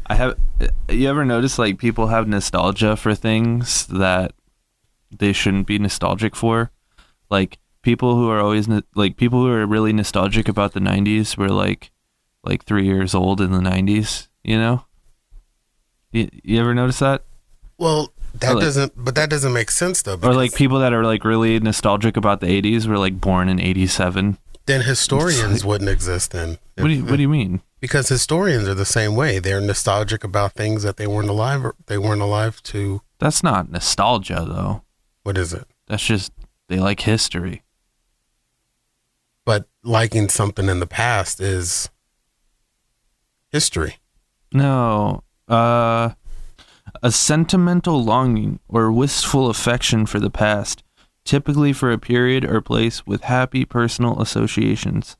I have. You ever notice like people have nostalgia for things that they shouldn't be nostalgic for? Like people who are always like people who are really nostalgic about the 90s were like 3 years old in the 90s. You know? You ever notice that? Well, that doesn't make sense though. Or like people that are like really nostalgic about the 80s were like born in 87. Then historians wouldn't exist then. What do you mean? Because historians are the same way. They're nostalgic about things that they weren't alive to. That's not nostalgia though. What is it? That's just they like history. But liking something in the past is history. No. A sentimental longing or wistful affection for the past, typically for a period or place with happy personal associations.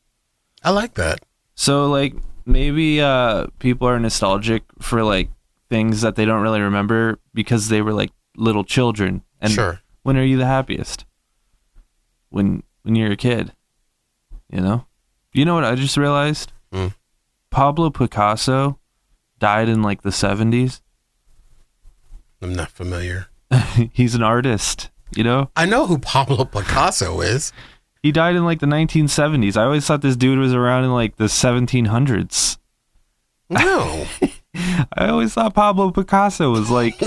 I like that. So like maybe people are nostalgic for like things that they don't really remember because they were like little children. And sure. When are you the happiest? When you're a kid. You know? You know what I just realized? Pablo Picasso died in like the 70s. I'm not familiar. He's an artist, you know? I know who Pablo Picasso is. He died in like the 1970s. I always thought this dude was around in like the 1700s. No. I always thought Pablo Picasso was like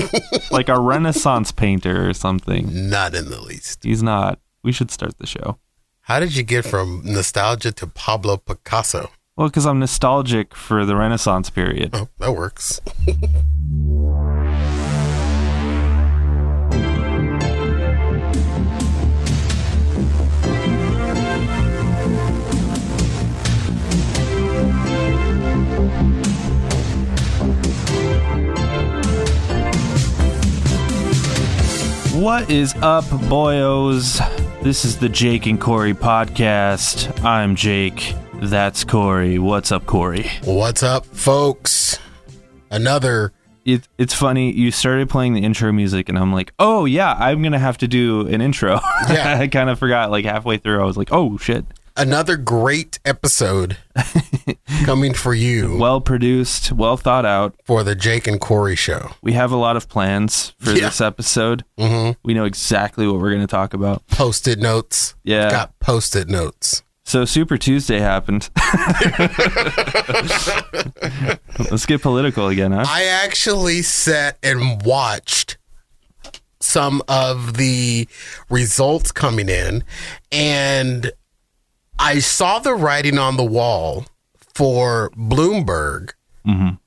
like a Renaissance painter or something. Not in the least. He's not. We should start the show. How did you get from nostalgia to Pablo Picasso? Well, because I'm nostalgic for the Renaissance period. Oh, that works. What is up, boyos? This is the Jake and Cory podcast. I'm Jake. That's Cory. What's up, Cory? What's up, folks? Another... It's funny, you started playing the intro music, and I'm like, oh, yeah, I'm going to have to do an intro. Yeah. I kind of forgot, like, halfway through, I was like, oh, shit. Another great episode coming for you. Well-produced, well thought out. For the Jake and Cory show. We have a lot of plans for this episode. Mm-hmm. We know exactly what we're going to talk about. Post-it notes. Yeah. Got post-it notes. So Super Tuesday happened. Let's get political again, huh? I actually sat and watched some of the results coming in, and I saw the writing on the wall for Bloomberg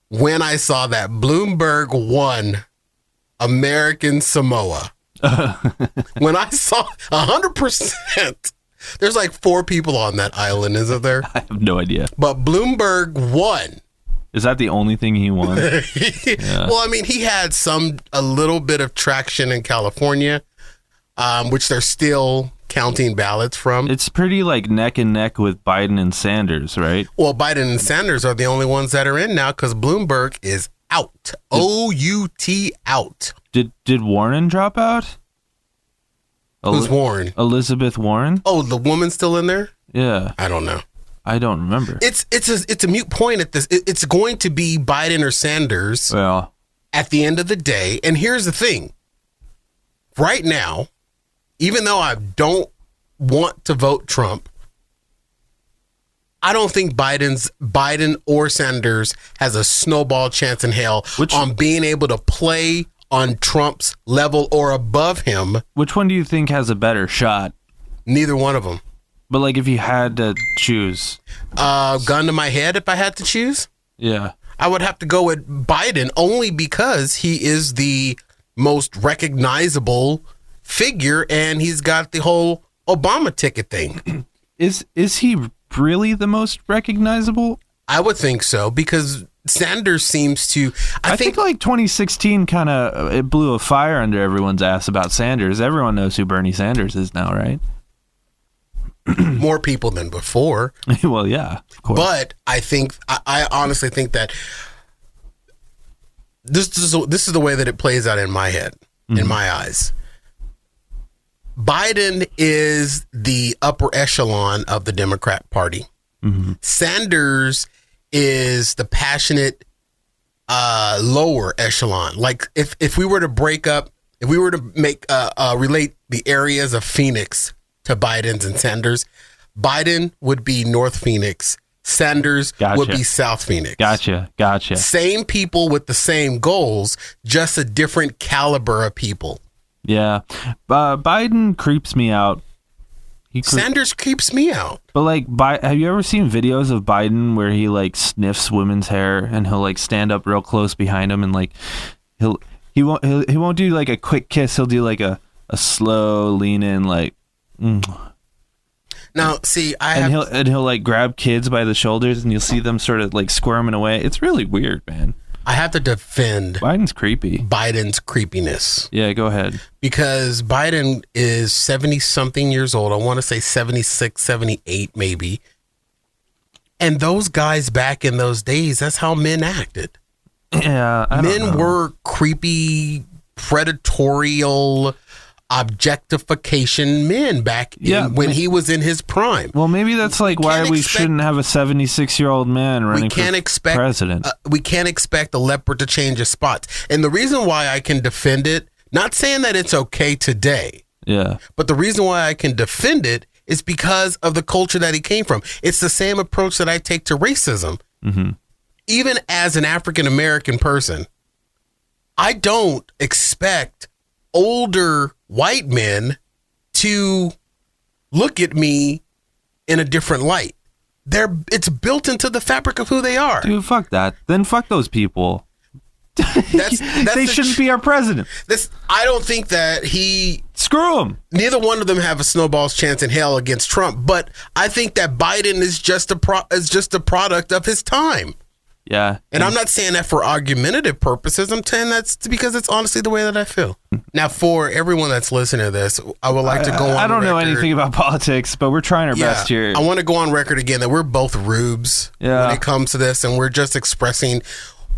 when I saw that Bloomberg won American Samoa. When I saw 100%, there's like 4 people on that island, isn't there? I have no idea. But Bloomberg won. Is that the only thing he won? Yeah. Well, I mean, he had a little bit of traction in California, which they're still counting ballots from. It's pretty like neck and neck with Biden and Sanders, right? Well, Biden and Sanders are the only ones that are in now because Bloomberg is out. O-U-T out. Did Warren drop out? Who's Warren? Elizabeth Warren? Oh, the woman's still in there? Yeah. I don't know. I don't remember. It's a mute point at this. It's going to be Biden or Sanders at the end of the day. And here's the thing. Right now, even though I don't want to vote Trump, I don't think Biden or Sanders has a snowball chance in hell on being able to play on Trump's level or above him. Which one do you think has a better shot? Neither one of them. But like if you had to choose. Gun to my head if I had to choose? Yeah. I would have to go with Biden only because he is the most recognizable figure and he's got the whole Obama ticket thing. Is he really the most recognizable? I would think so because Sanders seems to... I think like 2016 kind of it blew a fire under everyone's ass about Sanders. Everyone knows who Bernie Sanders is now, right? More people than before. Well, yeah, of course. But I honestly think that this is the way that it plays out in my head, in my eyes. Biden is the upper echelon of the Democrat Party. Sanders is the passionate lower echelon. Like if we were to break up, if we were to make relate the areas of Phoenix to Biden's and Sanders, Biden would be North Phoenix. Sanders would be South Phoenix. Gotcha. Same people with the same goals, just a different caliber of people. Yeah. Biden creeps me out. Sanders creeps me out. But like, have you ever seen videos of Biden where he like sniffs women's hair and he'll like stand up real close behind them and like he won't do like a quick kiss. He'll do like a slow lean in like. Now, see, he'll like grab kids by the shoulders and you'll see them sort of like squirming away. It's really weird, man. I have to defend Biden's creepiness. Yeah, go ahead. Because Biden is 70-something years old. I want to say 76, 78 maybe. And those guys back in those days, that's how men acted. Yeah, men were creepy, predatorial, objectification men back when he was in his prime. Well, maybe that's like why we shouldn't have a 76-year-old man running for president. We can't expect a leopard to change his spots. And the reason why I can defend it, not saying that it's okay today, but the reason why I can defend it is because of the culture that he came from. It's the same approach that I take to racism. Mm-hmm. Even as an African-American person, I don't expect older white men to look at me in a different light. It's built into the fabric of who they are. Dude, fuck that. Then fuck those people. They shouldn't be our president. I don't think that screw them. Neither one of them have a snowball's chance in hell against Trump, but I think that Biden is just a product of his time. Yeah. And I'm not saying that for argumentative purposes. I'm saying that's because it's honestly the way that I feel. Now, for everyone that's listening to this, I would like to go on I don't know anything about politics, but we're trying our best here. I want to go on record again that we're both rubes when it comes to this, and we're just expressing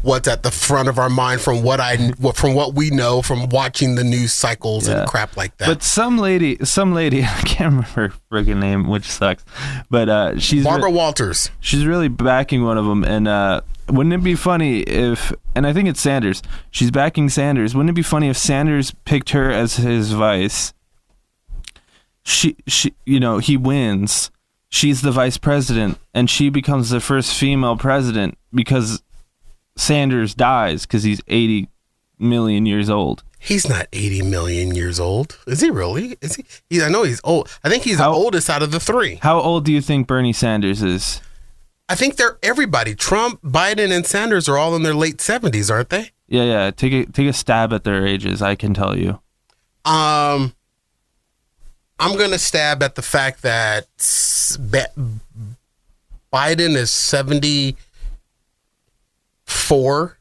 what's at the front of our mind from what we know from watching the news cycles and crap like that. But some lady, I can't remember her friggin' name, which sucks, but she's Barbara Walters. She's really backing one of them, and wouldn't it be funny if, and I think it's Sanders, she's backing Sanders. Wouldn't it be funny if Sanders picked her as his vice? She, he wins. She's the vice president, and she becomes the first female president because Sanders dies because he's 80 million years old. He's not 80 million years old. Is he really? Is he? I know he's old. I think he's the oldest out of the three. How old do you think Bernie Sanders is? I think they're everybody. Trump, Biden, and Sanders are all in their late 70s, aren't they? Yeah. Take a stab at their ages. I can tell you. I'm gonna stab at the fact that Biden is 74.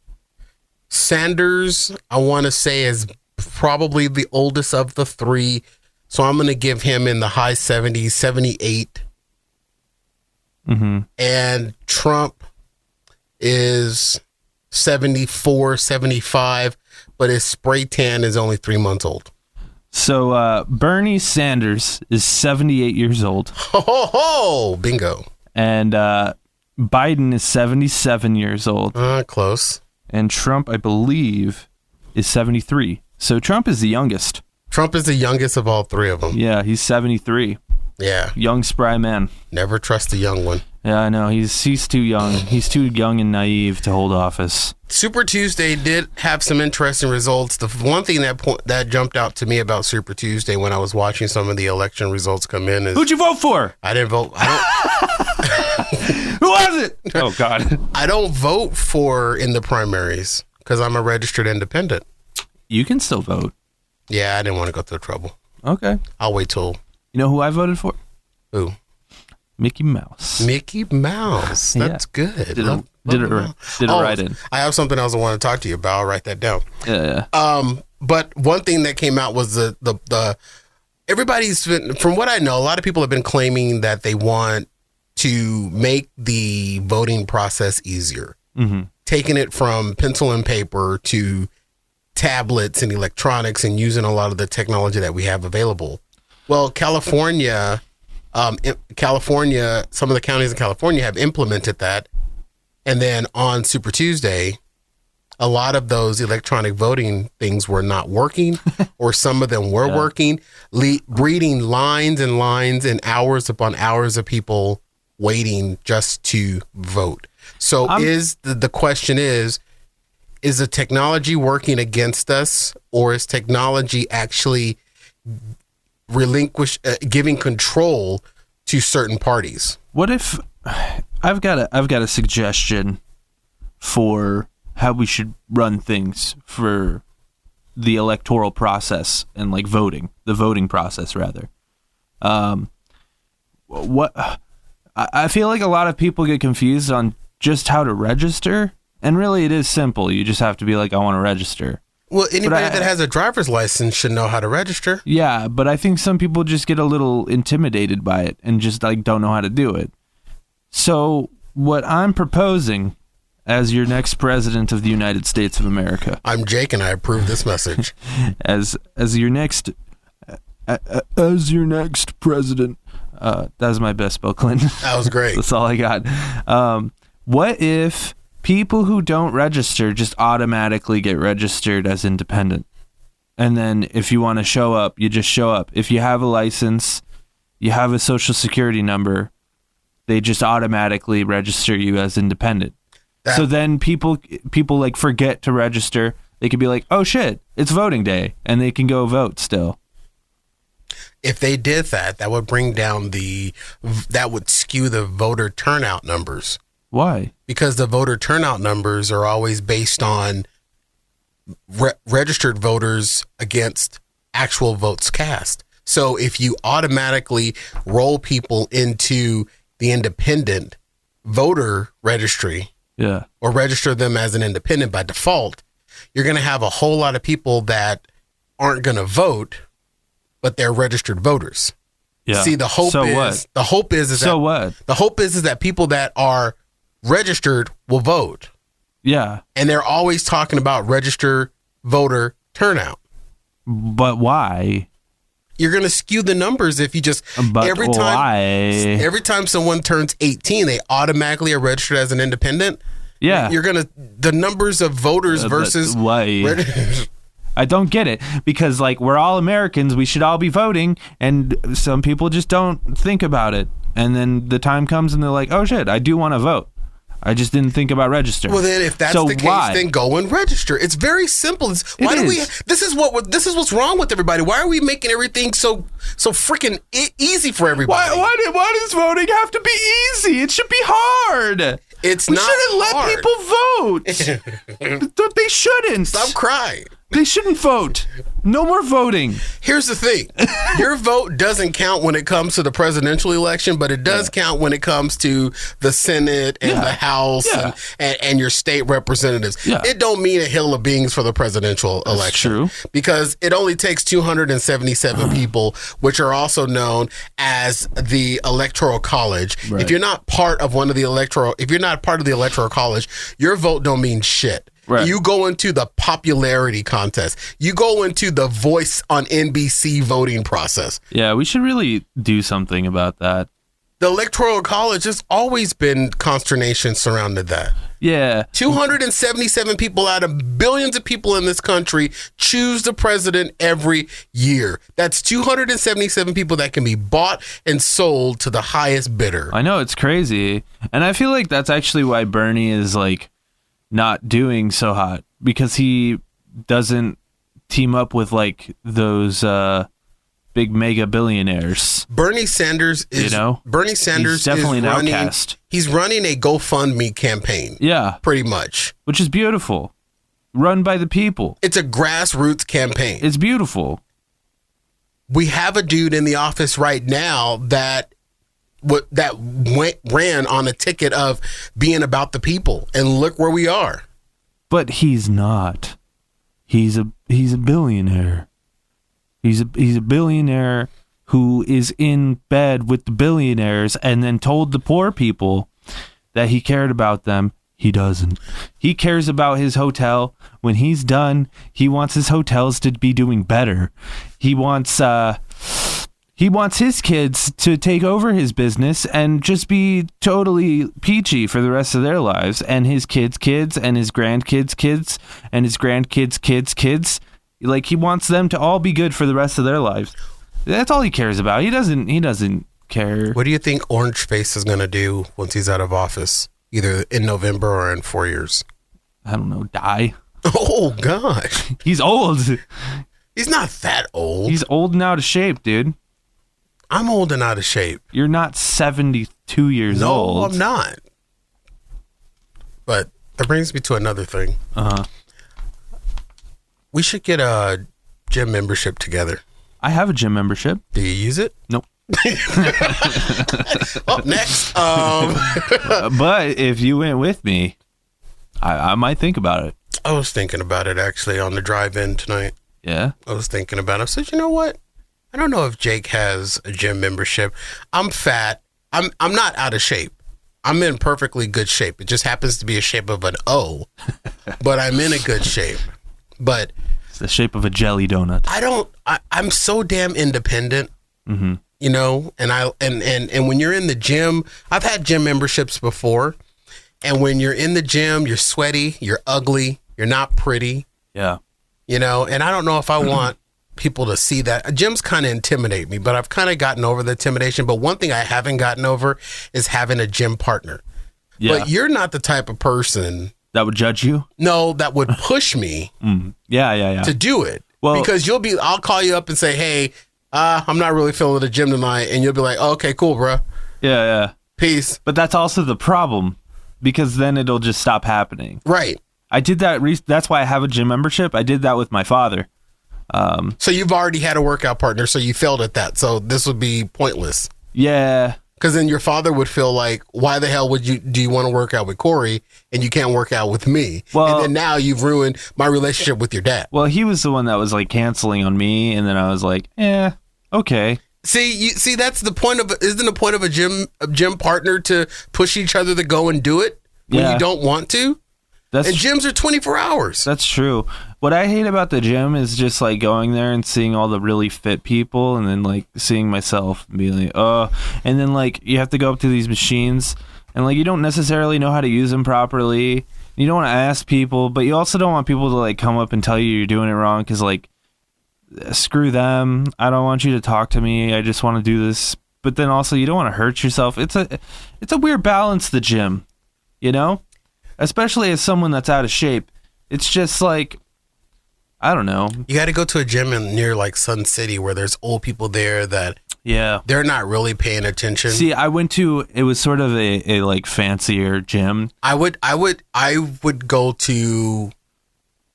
Sanders, I want to say, is probably the oldest of the three. So I'm going to give him in the high 70s, 78. Mm-hmm. And Trump is 74, 75, but his spray tan is only 3 months old. So Bernie Sanders is 78 years old. Ho, bingo. And Biden is 77 years old. Close. And Trump, I believe, is 73. So Trump is the youngest. Trump is the youngest of all three of them. Yeah, he's 73. Yeah. Young, spry man. Never trust a young one. Yeah, I know. He's too young. He's too young and naive to hold office. Super Tuesday did have some interesting results. The one thing that jumped out to me about Super Tuesday when I was watching some of the election results come in is... Who'd you vote for? I didn't vote. Who was it? Oh, God. I don't vote in the primaries because I'm a registered independent. You can still vote. Yeah, I didn't want to go through the trouble. Okay. I'll wait till... You know who I voted for? Who? Mickey Mouse. Mickey Mouse. That's good. Did it right in. I have something else I want to talk to you about. I'll write that down. Yeah. But one thing that came out was the everybody's been, from what I know, a lot of people have been claiming that they want to make the voting process easier. Mm-hmm. Taking it from pencil and paper to tablets and electronics and using a lot of the technology that we have available. Well, California, some of the counties in California have implemented that. And then on Super Tuesday, a lot of those electronic voting things were not working, or some of them were working, breeding lines and lines and hours upon hours of people waiting just to vote. So the question is the technology working against us, or is technology actually giving control to certain parties? What if I've got a suggestion for how we should run things for the electoral process and like the voting process rather. I feel like a lot of people get confused on just how to register, and really it is simple. You just have to be like, I want to register. Well, anybody that has a driver's license should know how to register. Yeah, but I think some people just get a little intimidated by it and just like don't know how to do it. So what I'm proposing as your next president of the United States of America. I'm Jake and I approve this message. as your next president. That was my best, Bill Clinton. That was great. That's all I got. What if people who don't register just automatically get registered as independent? And then if you want to show up, you just show up. If you have a license, you have a social security number, they just automatically register you as independent. So then people like forget to register. They could be like, oh shit, it's voting day, and they can go vote still. If they did that, that would bring down that would skew the voter turnout numbers. Why? Because the voter turnout numbers are always based on registered voters against actual votes cast. So if you automatically roll people into the independent voter registry, or register them as an independent by default, you're going to have a whole lot of people that aren't going to vote, but they're registered voters. Yeah. See, the hope is that people that are registered will vote. Yeah. And they're always talking about register voter turnout. But why? You're going to skew the numbers if you just every time someone turns 18, they automatically are registered as an independent. Yeah. You're going to the numbers of voters versus why? I don't get it, because like we're all Americans, we should all be voting, and some people just don't think about it. And then the time comes and they're like, "Oh shit, I do want to vote. I just didn't think about registering." Well, then if that's the case, then go and register. It's very simple. This is what's wrong with everybody. Why are we making everything so freaking easky for everybody? Why does voting have to be easy? It should be hard. We shouldn't let people vote. They shouldn't. Stop crying. They shouldn't vote. No more voting. Here's the thing. Your vote doesn't count when it comes to the presidential election, but it does count when it comes to the Senate and the House and your state representatives. Yeah. It don't mean a hill of beans for the presidential election. True. Because it only takes 277 people, which are also known as the Electoral College. Right. If you're not part of the Electoral College, your vote don't mean shit. Right. You go into the popularity contest. You go into the Voice on NBC voting process. Yeah, we should really do something about that. The Electoral College, has always been consternation surrounded that. Yeah. 277 people out of billions of people in this country choose the president every year. That's 277 people that can be bought and sold to the highest bidder. I know, it's crazy. And I feel like that's actually why Bernie is like not doing so hot, because he doesn't team up with like those big mega billionaires. Bernie Sanders is he's definitely an outcast. He's running a GoFundMe campaign. Yeah. Pretty much. Which is beautiful. Run by the people. It's a grassroots campaign. It's beautiful. We have a dude in the office right now that ran on a ticket of being about the people, and look where we are. But he's not. He's a billionaire. He's a billionaire who is in bed with the billionaires and then told the poor people that he cared about them. He doesn't. He cares about his hotel. When he's done, he wants his hotels to be doing better. He wants he wants his kids to take over his business and just be totally peachy for the rest of their lives, and his kids' kids and his grandkids' kids and his grandkids' kids. Like, he wants them to all be good for the rest of their lives. That's all he cares about. He doesn't care. What do you think Orange Face is going to do once he's out of office, either in November or in 4 years? I don't know, die. Oh, gosh. He's old. He's not that old. He's old and out of shape, dude. I'm old and out of shape. You're not 72 years old. No, I'm not. But that brings me to another thing. Uh-huh. We should get a gym membership together. I have a gym membership. Do you use it? Nope. Up next. But if you went with me, I might think about it. I was thinking about it, actually, on the drive-in tonight. Yeah? I was thinking about it. I said, you know what? I don't know if Jake has a gym membership. I'm fat. I'm not out of shape. I'm in perfectly good shape. It just happens to be a shape of an O, but I'm in a good shape. But it's the shape of a jelly donut. I'm so damn independent, mm-hmm. you know, and when you're in the gym, I've had gym memberships before, and when you're in the gym, you're sweaty, you're ugly, you're not pretty. Yeah. You know, and I don't know if I want people to see that. Gyms kind of intimidate me, but I've kind of gotten over the intimidation. But one thing I haven't gotten over is having a gym partner. Yeah. But you're not the type of person that would judge you. No, that would push me. Yeah. To do it. Well, because I'll call you up and say, hey, I'm not really feeling the gym tonight, and you'll be like, oh, okay, cool, bro. Yeah. Peace. But that's also the problem, because then it'll just stop happening. Right. I did that. That's why I have a gym membership. I did that with my father. So you've already had a workout partner, so you failed at that. So this would be pointless. Yeah. Because then your father would feel like, why the hell do you want to work out with Cory and you can't work out with me? Well, and then now you've ruined my relationship with your dad. Well, he was the one that was like canceling on me, and then I was like, okay. See, that's the point isn't the point of a gym partner to push each other to go and do it when you don't want to? And gyms are 24 hours. That's true. What I hate about the gym is just like going there and seeing all the really fit people, and then like seeing myself and being like, oh, and then like you have to go up to these machines and like you don't necessarily know how to use them properly. You don't want to ask people, but you also don't want people to like come up and tell you you're doing it wrong, because like, screw them. I don't want you to talk to me. I just want to do this. But then also you don't want to hurt yourself. It's a weird balance, the gym, you know? Especially as someone that's out of shape. It's just like, I don't know. You got to go to a gym near like Sun City where there's old people there that they're not really paying attention. See, I went to, it was sort of a like fancier gym. I would go to,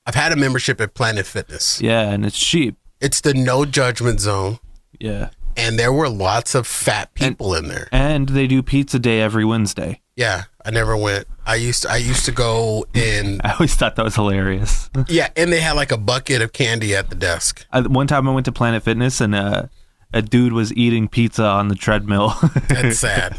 I've had a membership at Planet Fitness. Yeah, and it's cheap. It's the no judgment zone. Yeah. And there were lots of fat people in there. And they do pizza day every Wednesday. Yeah, I never went. I used to go in. I always thought that was hilarious. Yeah, and they had like a bucket of candy at the desk. One time I went to Planet Fitness, and a dude was eating pizza on the treadmill. That's sad.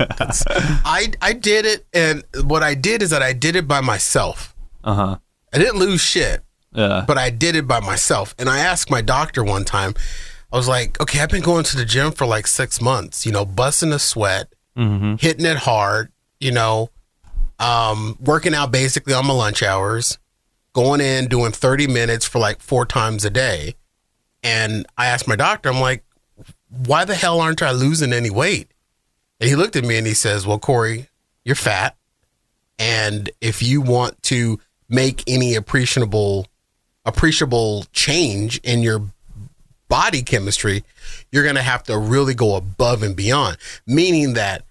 I did it, and what I did is that I did it by myself. I didn't lose shit. Yeah. But I did it by myself, and I asked my doctor one time. I was like, okay, I've been going to the gym for like 6 months, you know, busting a sweat, hitting it hard, you know, working out basically on my lunch hours, going in, doing 30 minutes for like 4 times a day. And I asked my doctor, I'm like, why the hell aren't I losing any weight? And he looked at me and he says, well, Cory, you're fat. And if you want to make any appreciable change in your body chemistry, you're going to have to really go above and beyond. Meaning that,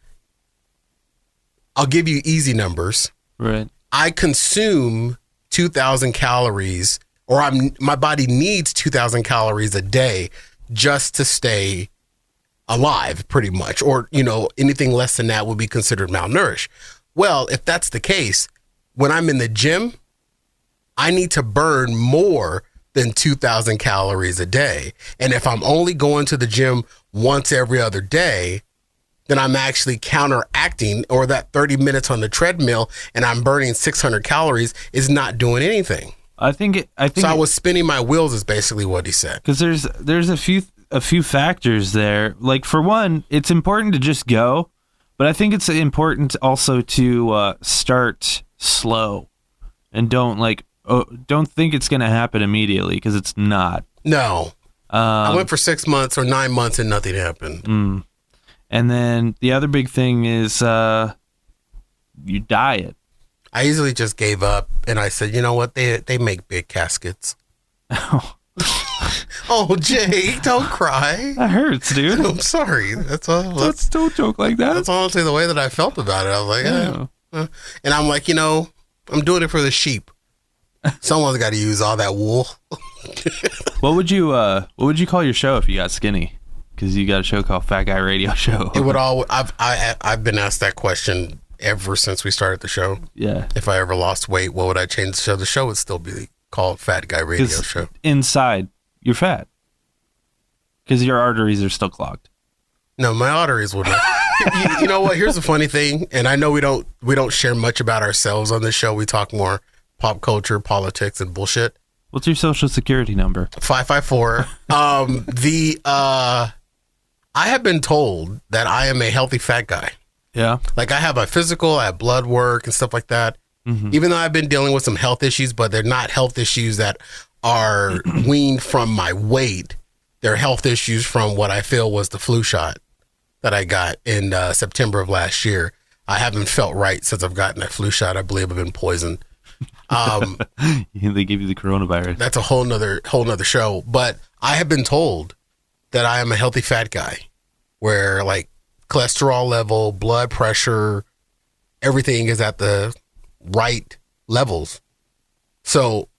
I'll give you easy numbers. Right. I consume 2,000 calories, or my body needs 2,000 calories a day just to stay alive, pretty much. Or, you know, anything less than that would be considered malnourished. Well, if that's the case, when I'm in the gym, I need to burn more than 2,000 calories a day. And if I'm only going to the gym once every other day, then I'm actually counteracting, or that 30 minutes on the treadmill and I'm burning 600 calories is not doing anything. I think so I was spinning my wheels is basically what he said. Because there's a few a few factors there. Like, for one, it's important to just go, but I think it's important also to start slow and don't think it's going to happen immediately, because it's not. No. I went for 6 months or 9 months and nothing happened. And then the other big thing is you diet. I easily just gave up, and I said, you know what? They make big caskets. Oh, Jake, don't cry. That hurts, dude. I'm sorry. That's all. Don't joke like that. That's honestly the way that I felt about it. I was like, and I'm like, I'm doing it for the sheep. Someone's got to use all that wool. What would you call your show if you got skinny? Because you got a show called Fat Guy Radio Show. It would all. I've been asked that question ever since we started the show. Yeah. If I ever lost weight, what would I change the show? The show would still be called Fat Guy Radio Show. Inside, you're fat. Because your arteries are still clogged. No, my arteries would not. You know what? Here's the funny thing, and I know we don't share much about ourselves on this show. We talk more pop culture, politics, and bullshit. What's your social security number? 554. I have been told that I am a healthy fat guy. Yeah. Like, I have a physical, I have blood work and stuff like that. Even though I've been dealing with some health issues, but they're not health issues that are weaned from my weight. They're health issues from what I feel was the flu shot that I got in September of last year. I haven't felt right since I've gotten that flu shot. I believe I've been poisoned. They give you the coronavirus. That's a whole nother show. But I have been told that I am a healthy fat guy, where like cholesterol level, blood pressure, everything is at the right levels. So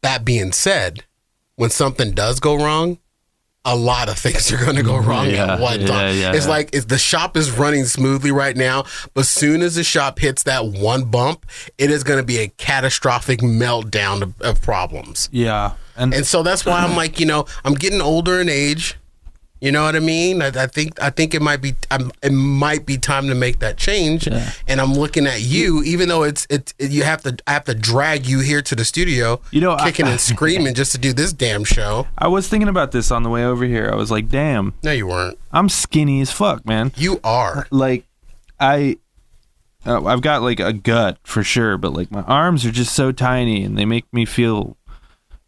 that being said, when something does go wrong, a lot of things are going to go wrong at one time. It's like the shop is running smoothly right now, but soon as the shop hits that one bump, it is going to be a catastrophic meltdown of problems. Yeah. And so that's why I'm like, I'm getting older in age. You know what I mean? I think it might be time to make that change. Yeah. And I'm looking at you, even though I have to drag you here to the studio, kicking and screaming just to do this damn show. I was thinking about this on the way over here. I was like, damn. No, you weren't. I'm skinny as fuck, man. You are. Like, I've got like a gut for sure, but like my arms are just so tiny and they make me feel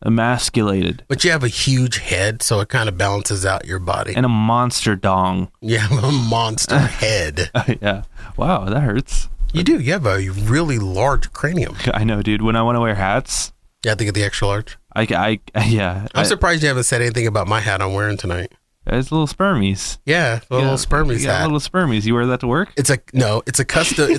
emasculated. But you have a huge head, so it kind of balances out your body. And a monster dong. Yeah, a monster head. Yeah. Wow, that hurts. You do. You have a really large cranium. I know, dude. When I want to wear hats, you have to get the extra large. Yeah. I'm surprised you haven't said anything about my hat I'm wearing tonight. It's little spermies. Yeah, little spermies hat. Little spermies. You wear that to work? It's a custom.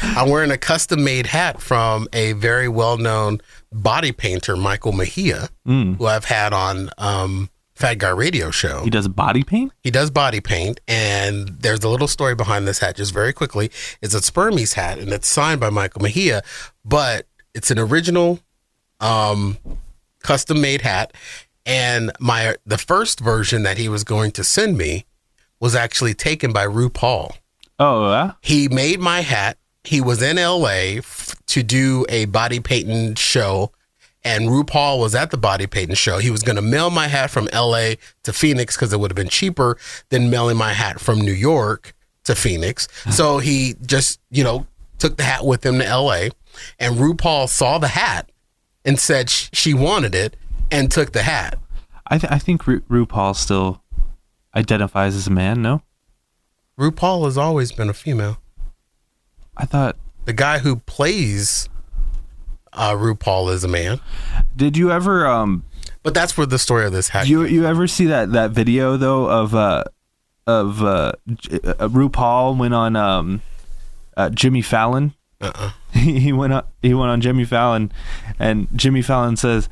I'm wearing a custom made hat from a very well known body painter, Michael Mejia, who I've had on Fat Guy Radio Show. He does body paint? He does body paint, and there's a little story behind this hat. Just very quickly, it's a Spermies hat, and it's signed by Michael Mejia, but it's an original custom made hat. And the first version that he was going to send me was actually taken by RuPaul. Oh, yeah? He made my hat. He was in LA to do a body painting show, and RuPaul was at the body painting show. He was going to mail my hat from LA to Phoenix because it would have been cheaper than mailing my hat from New York to Phoenix. So he just, took the hat with him to LA, and RuPaul saw the hat and said she wanted it and took the hat. I think RuPaul still identifies as a man, no? RuPaul has always been a female. I thought the guy who plays RuPaul is a man. Did you ever but that's where the story of this hat. You ever see that video though of RuPaul went on Jimmy Fallon? He went on Jimmy Fallon, and Jimmy Fallon says,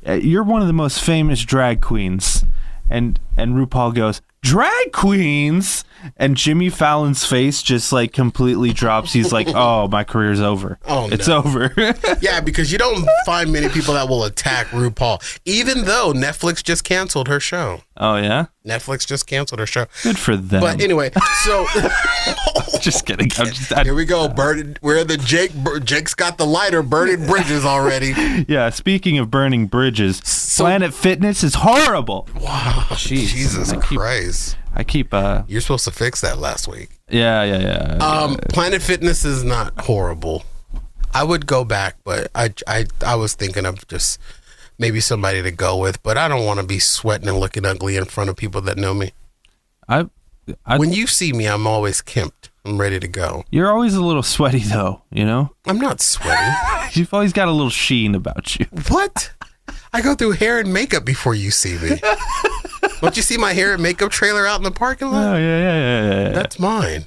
"You're one of the most famous drag queens," and RuPaul goes, "Drag queens?" And Jimmy Fallon's face just like completely drops. He's like, "Oh, my career's over. Oh, it's no. over." Yeah, because you don't find many people that will attack RuPaul, even though Netflix just canceled her show. Oh yeah, Netflix just canceled their show. good for them. But anyway, so just kidding. Here we go. Jake's got the lighter burning bridges already. Yeah, speaking of burning bridges, Planet Fitness is horrible. Wow, Jesus Christ. I keep You're supposed to fix that last week. Yeah. Planet Fitness is not horrible. I would go back, but I was thinking of just maybe somebody to go with, but I don't want to be sweating and looking ugly in front of people that know me. When you see me, I'm always kempt. I'm ready to go. You're always a little sweaty, though, you know? I'm not sweaty. You've always got a little sheen about you. What? I go through hair and makeup before you see me. Don't you see my hair and makeup trailer out in the parking lot? Oh, yeah. That's mine.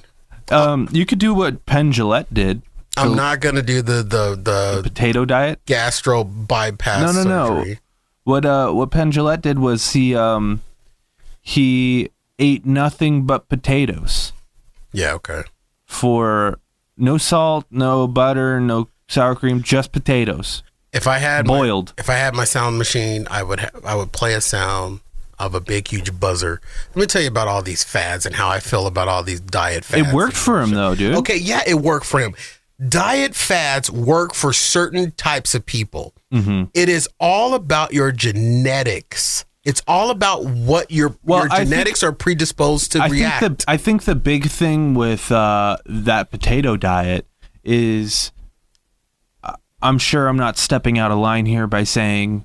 You could do what Penn Jillette did. I'm not going to do the potato diet? Gastro bypass surgery. What Penn Jillette did was he ate nothing but potatoes. Yeah, okay. For no salt, no butter, no sour cream, just potatoes. If I had boiled. If I had my sound machine, I would play a sound of a big, huge buzzer. Let me tell you about all these fads and how I feel about all these diet fads. It worked for him, though, dude. Okay, yeah, it worked for him. Diet fads work for certain types of people. Mm-hmm. It is all about your genetics. It's all about what your genetics are predisposed to react. I think the big thing with that potato diet is, I'm sure I'm not stepping out of line here by saying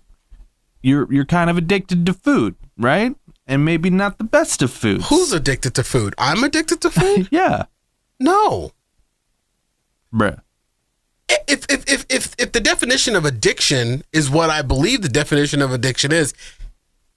you're kind of addicted to food, right? And maybe not the best of foods. Who's addicted to food? I'm addicted to food? Yeah. No. Bruh. If the definition of addiction is what I believe the definition of addiction is,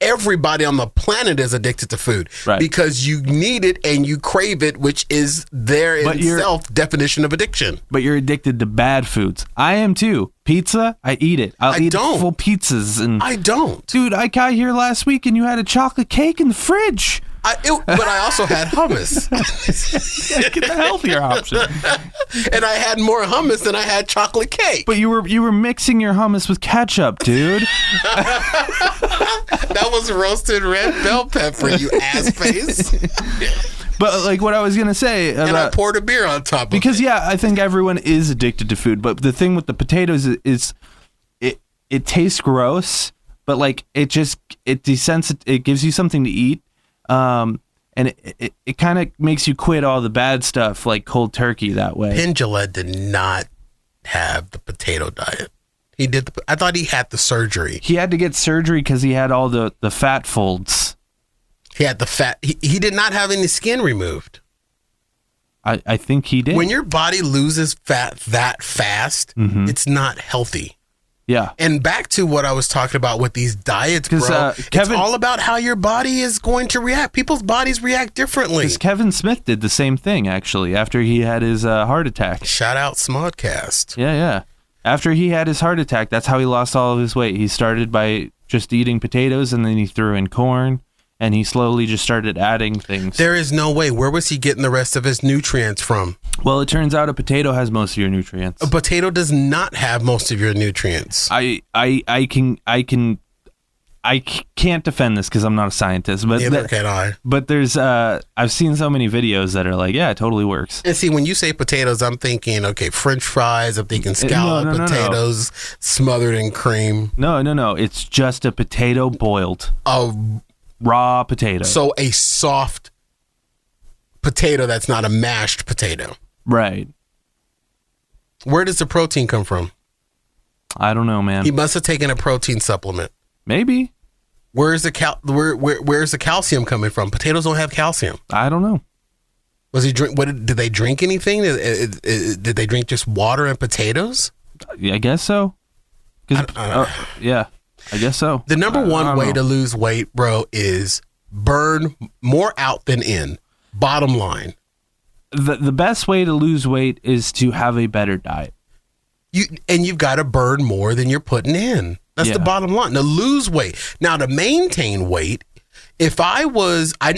everybody on the planet is addicted to food, right? Because you need it and you crave it, which is their itself definition of addiction. But you're addicted to bad foods. I am too. Pizza, I eat it. I'll eat full pizzas. And I don't. Dude, I got here last week and you had a chocolate cake in the fridge. But I also had hummus. Get the healthier option. And I had more hummus than I had chocolate cake. But you were mixing your hummus with ketchup, dude. That was roasted red bell pepper, you ass face. But like what I was gonna say, and I poured a beer on top of it. Because I think everyone is addicted to food. But the thing with the potatoes is it tastes gross, but like it gives you something to eat. And it kind of makes you quit all the bad stuff like cold turkey that way. Penn Jillette did not have the potato diet. He did. I thought he had the surgery. He had to get surgery because he had all the fat folds. He had the fat. He did not have any skin removed. I think he did. When your body loses fat that fast, it's not healthy. Yeah. And back to what I was talking about with these diets, bro. It's all about how your body is going to react. People's bodies react differently. Because Kevin Smith did the same thing, actually, after he had his heart attack. Shout out Smodcast. Yeah. After he had his heart attack, that's how he lost all of his weight. He started by just eating potatoes, and then he threw in corn, and he slowly just started adding things. There is no way. Where was he getting the rest of his nutrients from? Well, it turns out a potato has most of your nutrients. A potato does not have most of your nutrients. I can't defend this because I'm not a scientist, but neither can I. But there's I've seen so many videos that are like, yeah, it totally works. And see, when you say potatoes, I'm thinking, okay, French fries. I'm thinking scalloped potatoes smothered in cream. No. It's just a potato boiled. Raw potato. So a soft potato that's not a mashed potato. Right. Where does the protein come from? I don't know, man. He must have taken a protein supplement. Maybe. Where's the calcium coming from? Potatoes don't have calcium. I don't know. Was he drink? Did they drink anything? Did they drink just water and potatoes? I guess so. Yeah, I guess so. The number one way to lose weight, bro, is burn more out than in. Bottom line. The best way to lose weight is to have a better diet. You've got to burn more than you're putting in. That's the bottom line. To lose weight. Now, to maintain weight, if I was, I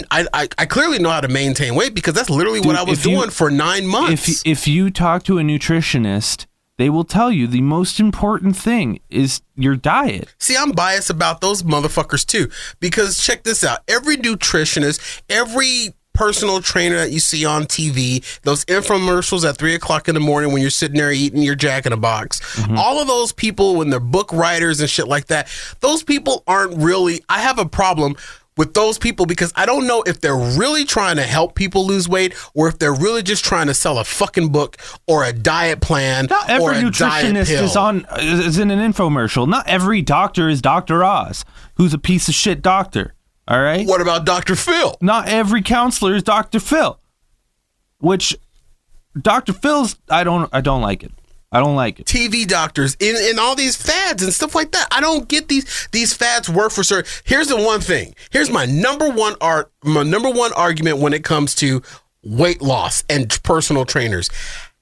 clearly know how to maintain weight because that's literally what I was doing for 9 months. If you talk to a nutritionist, they will tell you the most important thing is your diet. See, I'm biased about those motherfuckers too, because check this out. Every nutritionist, every personal trainer that you see on TV, those infomercials at 3 o'clock in the morning when you're sitting there eating your Jack in the Box, all of those people, when they're book writers and shit like that, those people aren't really, I have a problem with those people because I don't know if they're really trying to help people lose weight or if they're really just trying to sell a fucking book or a diet plan. Not every or a nutritionist is in an infomercial. Not every doctor is Dr. Oz, who's a piece of shit doctor. All right. What about Dr. Phil? Not every counselor is Dr. Phil. Which Dr. Phil's I don't like it. I don't like it. TV doctors in all these fads and stuff like that. I don't get these fads work for certain. Here's the one thing. Here's my number one argument when it comes to weight loss and personal trainers.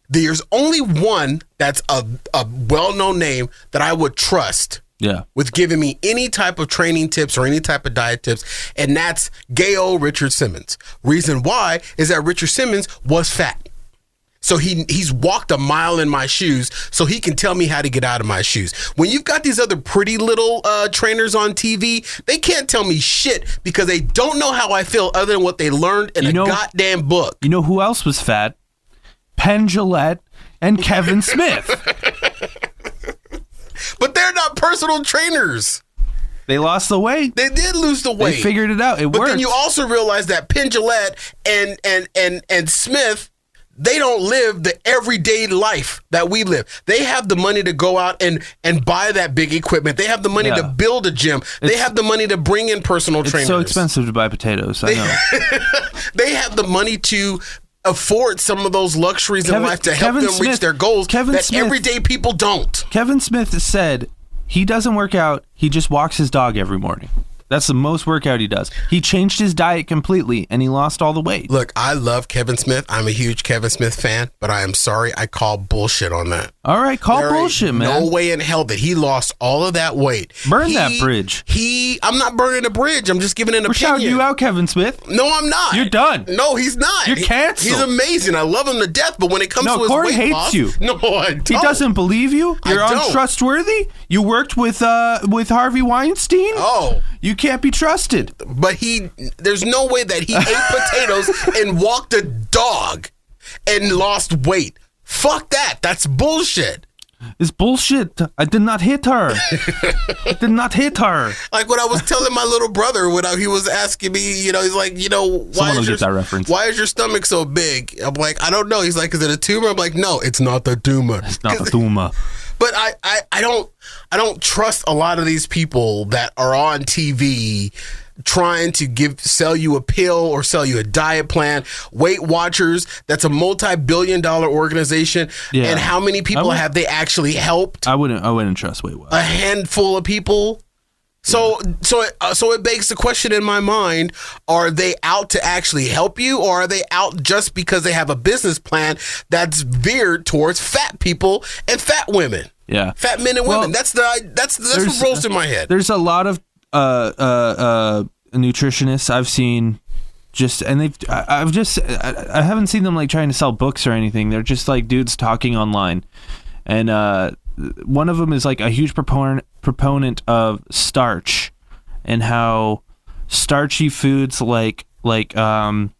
There's only one that's a well-known name that I would trust. Yeah. With giving me any type of training tips or any type of diet tips, and that's gay old Richard Simmons. Reason why is that Richard Simmons was fat. So he's walked a mile in my shoes, so he can tell me how to get out of my shoes. When you've got these other pretty little trainers on TV, they can't tell me shit because they don't know how I feel other than what they learned in a goddamn book. You know who else was fat? Penn Jillette and Kevin Smith. But they're not personal trainers. They lost the weight. They did lose the weight. They figured it out. It worked. But then you also realize that Penn Jillette and Smith, they don't live the everyday life that we live. They have the money to go out and buy that big equipment. They have the money to build a gym. They have the money to bring in personal trainers. It's so expensive to buy potatoes. I know. They have the money to afford some of those luxuries in life to help them reach their goals that everyday people don't. Kevin Smith said he doesn't work out. He just walks his dog every morning. That's the most workout he does. He changed his diet completely, and he lost all the weight. Look, I love Kevin Smith. I'm a huge Kevin Smith fan, but I am sorry I call bullshit on that. All right, bullshit, man. No way in hell that he lost all of that weight. Burn that bridge. I'm not burning a bridge. I'm just giving an opinion. We're shouting you out, Kevin Smith. No, I'm not. You're done. No, he's not. You're canceled. He's amazing. I love him to death, but when it comes to his Cory weight hates loss, you. No, I don't. He doesn't believe you. You're untrustworthy. You worked with Harvey Weinstein. Oh. You can't be trusted. But there's no way that he ate potatoes and walked a dog and lost weight. Fuck that. That's bullshit. It's bullshit. I did not hit her. I did not hit her. Like when I was telling my little brother when he was asking me, he's like, why is your stomach so big? I'm like, I don't know. He's like, is it a tumor? I'm like, no, it's not the tumor. It's not the tumor. But I don't trust a lot of these people that are on TV trying to sell you a pill or sell you a diet plan. Weight Watchers, that's a multi-billion-dollar organization. Yeah. And how many people have they actually helped? I wouldn't trust Weight Watchers. A handful of people. So it begs the question in my mind, are they out to actually help you, or are they out just because they have a business plan that's veered towards fat people and fat women? Yeah. Fat men and women. That's what rolls in my head. There's a lot of nutritionists I've seen I haven't seen them like trying to sell books or anything. They're just like dudes talking online. And one of them is like a huge proponent of starch and how starchy foods like it's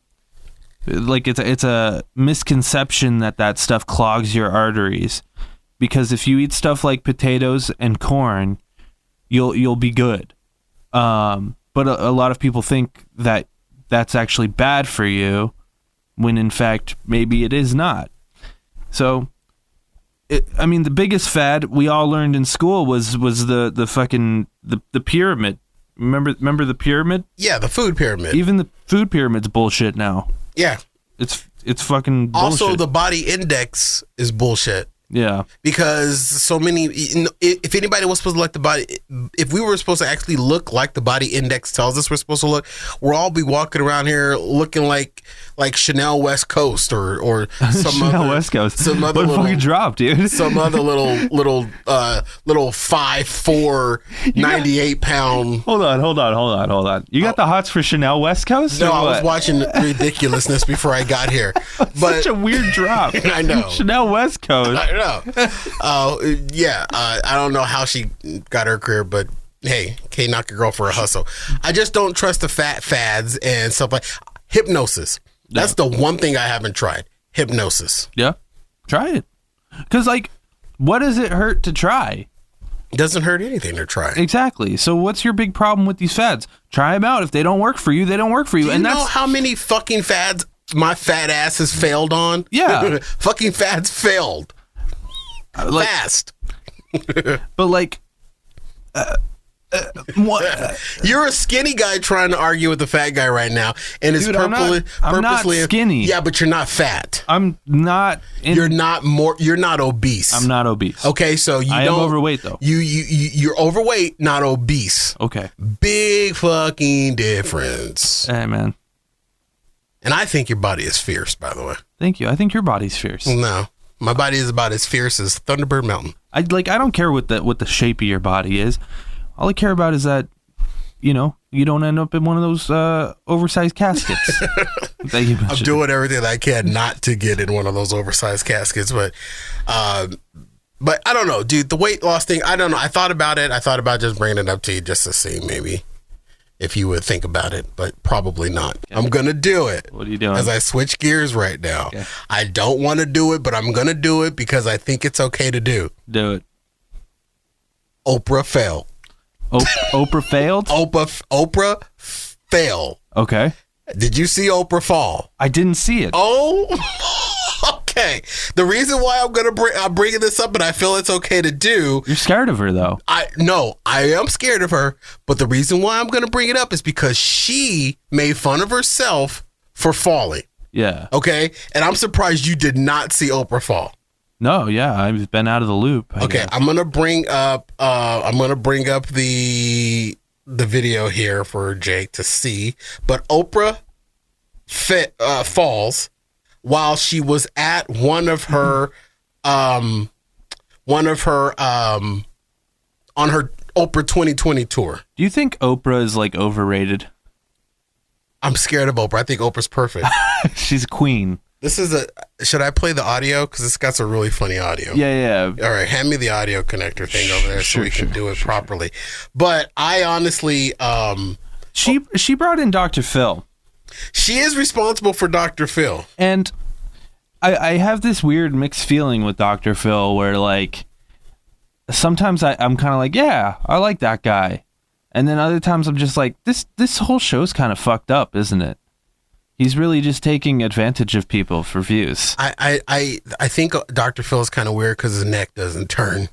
a misconception that stuff clogs your arteries, because if you eat stuff like potatoes and corn, you'll be good. But a lot of people think that that's actually bad for you, when in fact maybe it is not. So, the biggest fad we all learned in school was the fucking the pyramid. Remember the pyramid? Yeah, the food pyramid. Even the food pyramid's bullshit now. Yeah, it's fucking bullshit. Also, the body index is bullshit. Yeah, because so many. If anybody was supposed to look the body, if we were supposed to actually look like the body index tells us we're supposed to look, we'll all be walking around here looking like Chanel West Coast or some Chanel other West Coast. Some other what fucking drop, dude? Some other little 5'4", 98 pound. Hold on. You got the hots for Chanel West Coast? No, I was watching Ridiculousness before I got here. But such a weird drop. I know. Chanel West Coast. I know. Yeah. I don't know how she got her career, but hey, can't knock a girl for a hustle. I just don't trust the fat fads and stuff like hypnosis. That's the one thing I haven't tried. Hypnosis. Yeah. Try it. Because, like, what does it hurt to try? It doesn't hurt anything to try. Exactly. So what's your big problem with these fads? Try them out. If they don't work for you, they don't work for you. Do you know how many fucking fads my fat ass has failed on? Yeah. Fucking fads failed. Fast. But, like... what? You're a skinny guy trying to argue with the fat guy right now, and it's Dude, purposely I'm not skinny. Yeah, but you're not fat. I'm not. You're not obese. I'm not obese. Okay, so I am overweight though. You're overweight, not obese. Okay. Big fucking difference. Hey man. And I think your body is fierce, by the way. Thank you. I think your body's fierce. No, my body is about as fierce as Thunderbird Mountain. I don't care what the shape of your body is. All I care about is that, you don't end up in one of those oversized caskets. I'm doing everything I can not to get in one of those oversized caskets, but I don't know, dude. The weight loss thing, I don't know. I thought about it. I thought about just bringing it up to you just to see maybe if you would think about it, but probably not. Okay. I'm gonna do it. What are you doing? As I switch gears right now. Okay. I don't want to do it, but I'm gonna do it because I think it's okay to do. Do it. Oprah failed. Oprah failed? Oprah failed. Okay. Did you see Oprah fall? I didn't see it. Oh, okay. The reason why I'm bringing this up, and I feel it's okay to do. You're scared of her, though. I am scared of her, but the reason why I'm going to bring it up is because she made fun of herself for falling. Yeah. Okay, and I'm surprised you did not see Oprah fall. No, yeah, I've been out of the loop. I guess. I'm gonna bring up the video here for Jake to see. But Oprah falls while she was at one of her on her Oprah 2020 tour. Do you think Oprah is like overrated? I'm scared of Oprah. I think Oprah's perfect. She's a queen. This is should I play the audio? Because it's got some really funny audio. Yeah. All right, hand me the audio connector thing over there so we can do it properly. But I honestly... She brought in Dr. Phil. She is responsible for Dr. Phil. And I have this weird mixed feeling with Dr. Phil where, like, sometimes I'm kind of like, yeah, I like that guy. And then other times I'm just like, this whole show's kind of fucked up, isn't it? He's really just taking advantage of people for views. I think Dr. Phil is kind of weird because his neck doesn't turn.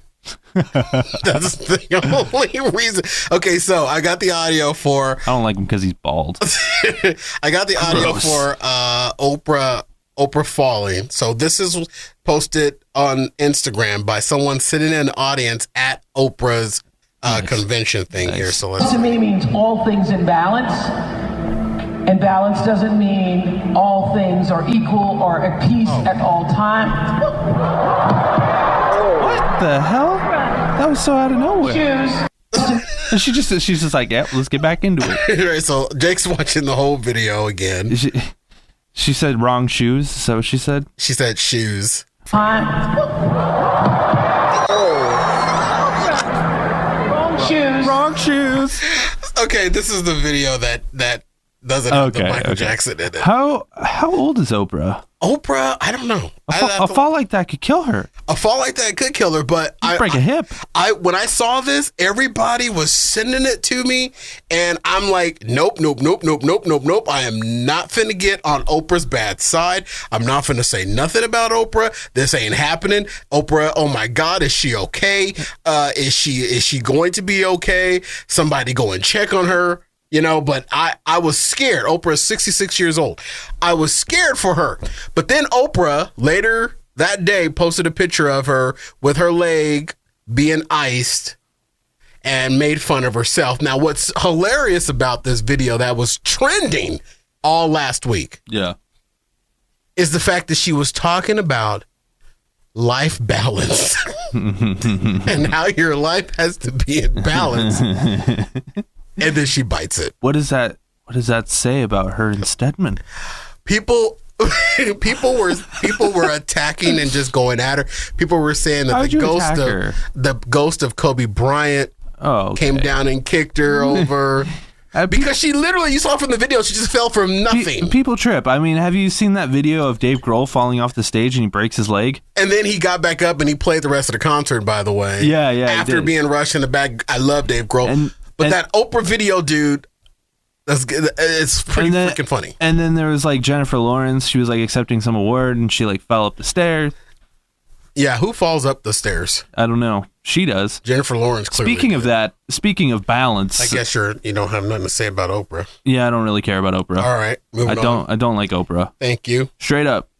That's the only reason. Okay, so I got the audio for... I don't like him because he's bald. I got the audio for Oprah falling. So this is posted on Instagram by someone sitting in the audience at Oprah's convention thing here. So let's... To me means all things in balance. And balance doesn't mean all things are equal or at peace at all times. What the hell? That was so out of nowhere. Shoes. She's just like, yeah, let's get back into it. Right, so Jake's watching the whole video again. She said wrong shoes. Is that what she said? She said shoes. Wrong shoes. Wrong shoes. Okay, this is the video that doesn't have the Michael Jackson in it. How old is Oprah? Oprah, I don't know. A fall like that could kill her. A fall like that could kill her, but break a hip. When I saw this, everybody was sending it to me, and I'm like, nope. I am not finna get on Oprah's bad side. I'm not finna say nothing about Oprah. This ain't happening. Oprah, oh my God, is she okay? Is she going to be okay? Somebody go and check on her. But I was scared. Oprah is 66 years old. I was scared for her. But then Oprah later that day posted a picture of her with her leg being iced and made fun of herself. Now, what's hilarious about this video that was trending all last week is the fact that she was talking about life balance and how your life has to be in balance. And then she bites it. What does that say about her and Stedman? People people were attacking and just going at her. People were saying that the ghost of Kobe Bryant came down and kicked her over. Because she literally, you saw from the video, she just fell from nothing. People trip. I mean, have you seen that video of Dave Grohl falling off the stage and he breaks his leg? And then he got back up and he played the rest of the concert, by the way. Yeah. After being rushed in the back. I love Dave Grohl. But that Oprah video, dude, it's pretty freaking funny. And then there was like Jennifer Lawrence. She was like accepting some award and she like fell up the stairs. Yeah, who falls up the stairs? I don't know. She does. Jennifer Lawrence clearly. Speaking of balance. I guess you don't have nothing to say about Oprah. Yeah, I don't really care about Oprah. All right, moving on. I don't like Oprah. Thank you. Straight up.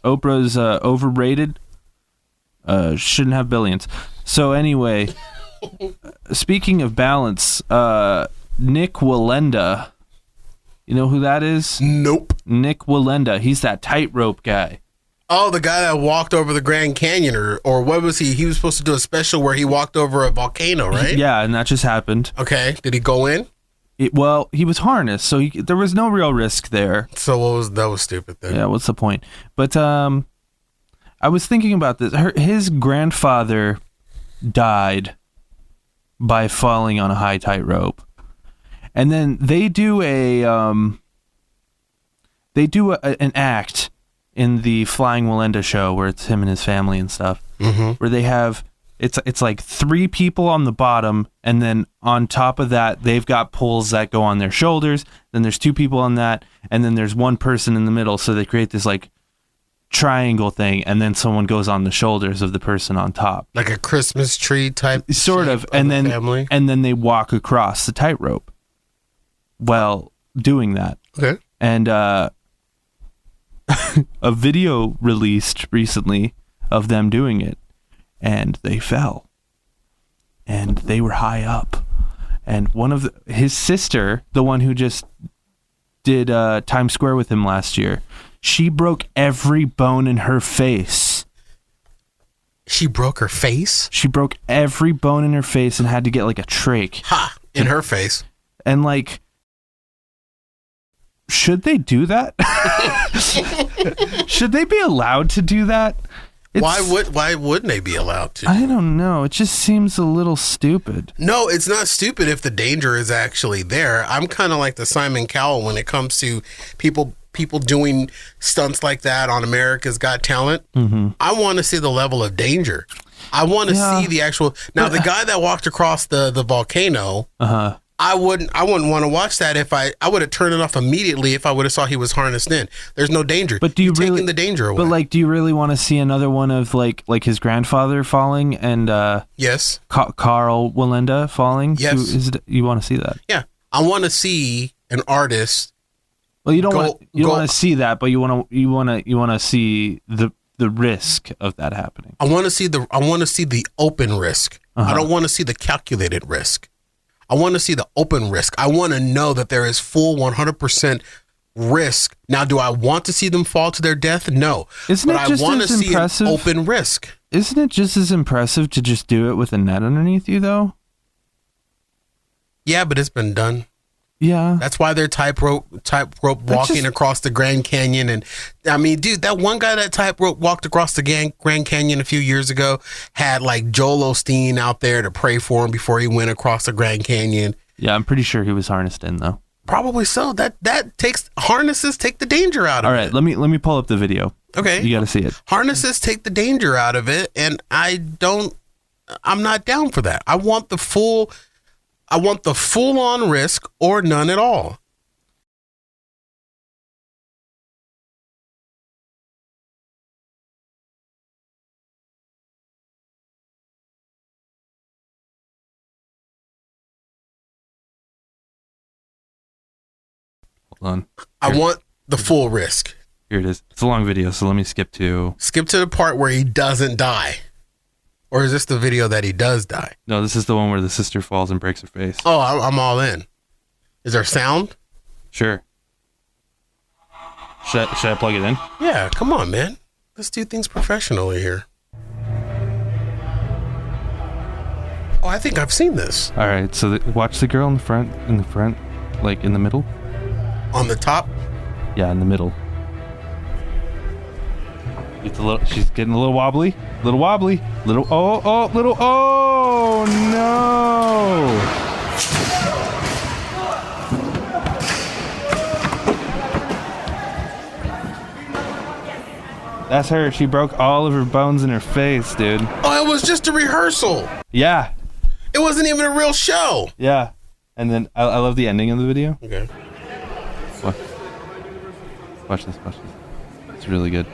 Oprah's overrated. Shouldn't have billions. So anyway, speaking of balance, Nick Wallenda. You know who that is? Nope. Nick Wallenda. He's that tightrope guy. Oh, the guy that walked over the Grand Canyon, or what was he? He was supposed to do a special where he walked over a volcano, right? Yeah, and that just happened. Okay, did he go in? Well, he was harnessed, so there was no real risk there. So that was stupid then. Yeah, what's the point? But I was thinking about this. His grandfather died by falling on a high tightrope, and then they do an act in the Flying Wallenda show where it's him and his family and stuff, where they have it's like 3 people on the bottom, and then on top of that they've got poles that go on their shoulders. Then there's 2 people on that, and then there's 1 person in the middle. So they create this like triangle thing, and then someone goes on the shoulders of the person on top, like a Christmas tree type, sort of, and then family. And then they walk across the tightrope while doing that. Okay, and a video released recently of them doing it, and they fell, and they were high up, and his sister, the one who just did Times Square with him last year, she broke every bone in her face. She broke her face? She broke every bone in her face and had to get like a trach. In her face. And like, should they do that? Should they be allowed to do that? Why wouldn't they be allowed to? I don't know. It just seems a little stupid. No, it's not stupid if the danger is actually there. I'm kind of like the Simon Cowell when it comes to people doing stunts like that on America's Got Talent. I want to see the level of danger. I want to see the actual. Now, the guy that walked across the volcano. I wouldn't want to watch that if I would have turned it off immediately if I would have saw he was harnessed in. There's no danger. But do you You're really taking the danger away? But like, do you really want to see another one of like his grandfather falling and yes, Carl Wallenda falling? Yes, you want to see that? Yeah, I want to see an artist. Well, you don't want to see that, but you want to see the risk of that happening. I want to see the open risk. I don't want to see the calculated risk. I want to see the open risk. I want to know that there is full 100% risk. Now, do I want to see them fall to their death? No. But I want to see an open risk. Isn't it just as impressive to just do it with a net underneath you, though? Yeah, but it's been done. Yeah. That's why they're tightrope walking across the Grand Canyon. And I mean, dude, that one guy that tightrope walked across the Grand Canyon a few years ago had like Joel Osteen out there to pray for him before he went across the Grand Canyon. Yeah, I'm pretty sure he was harnessed in though. Probably so. That takes harnesses take the danger out of it. All right, let me pull up the video. Okay. You got to see it. Harnesses take the danger out of it, and I'm not down for that. I want the full on risk or none at all. Hold on. I want the full risk. Here it is. It's a long video, so let me skip to the part where he doesn't die. Or is this the video that he does die? No, this is the one where the sister falls and breaks her face. Oh, I'm all in. Is there sound? Sure. Should I plug it in? Yeah, come on, man. Let's do things professionally here. Oh, I think I've seen this. All right, so watch the girl in the front, like in the middle. On the top? Yeah, in the middle. It's a little. She's getting a little wobbly. Little wobbly. Little. Little. Oh no! That's her. She broke all of her bones in her face, dude. Oh, it was just a rehearsal. Yeah. It wasn't even a real show. Yeah. And then I love the ending of the video. Okay. Watch this. It's really good.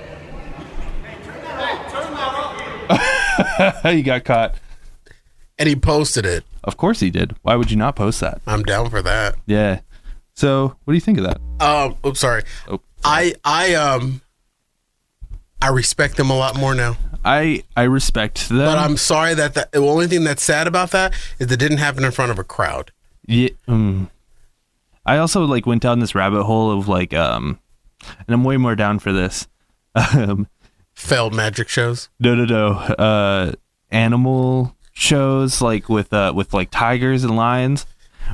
He got caught. And he posted it. Of course he did. Why would you not post that? I'm down for that. Yeah. So, what do you think of that? Oops, sorry. Oh, sorry. I respect them a lot more now. I respect them. But I'm sorry that the only thing that's sad about that is it didn't happen in front of a crowd. Yeah. I also like went down this rabbit hole of like and I'm way more down for this. Failed magic shows. No. Animal shows like with like tigers and lions,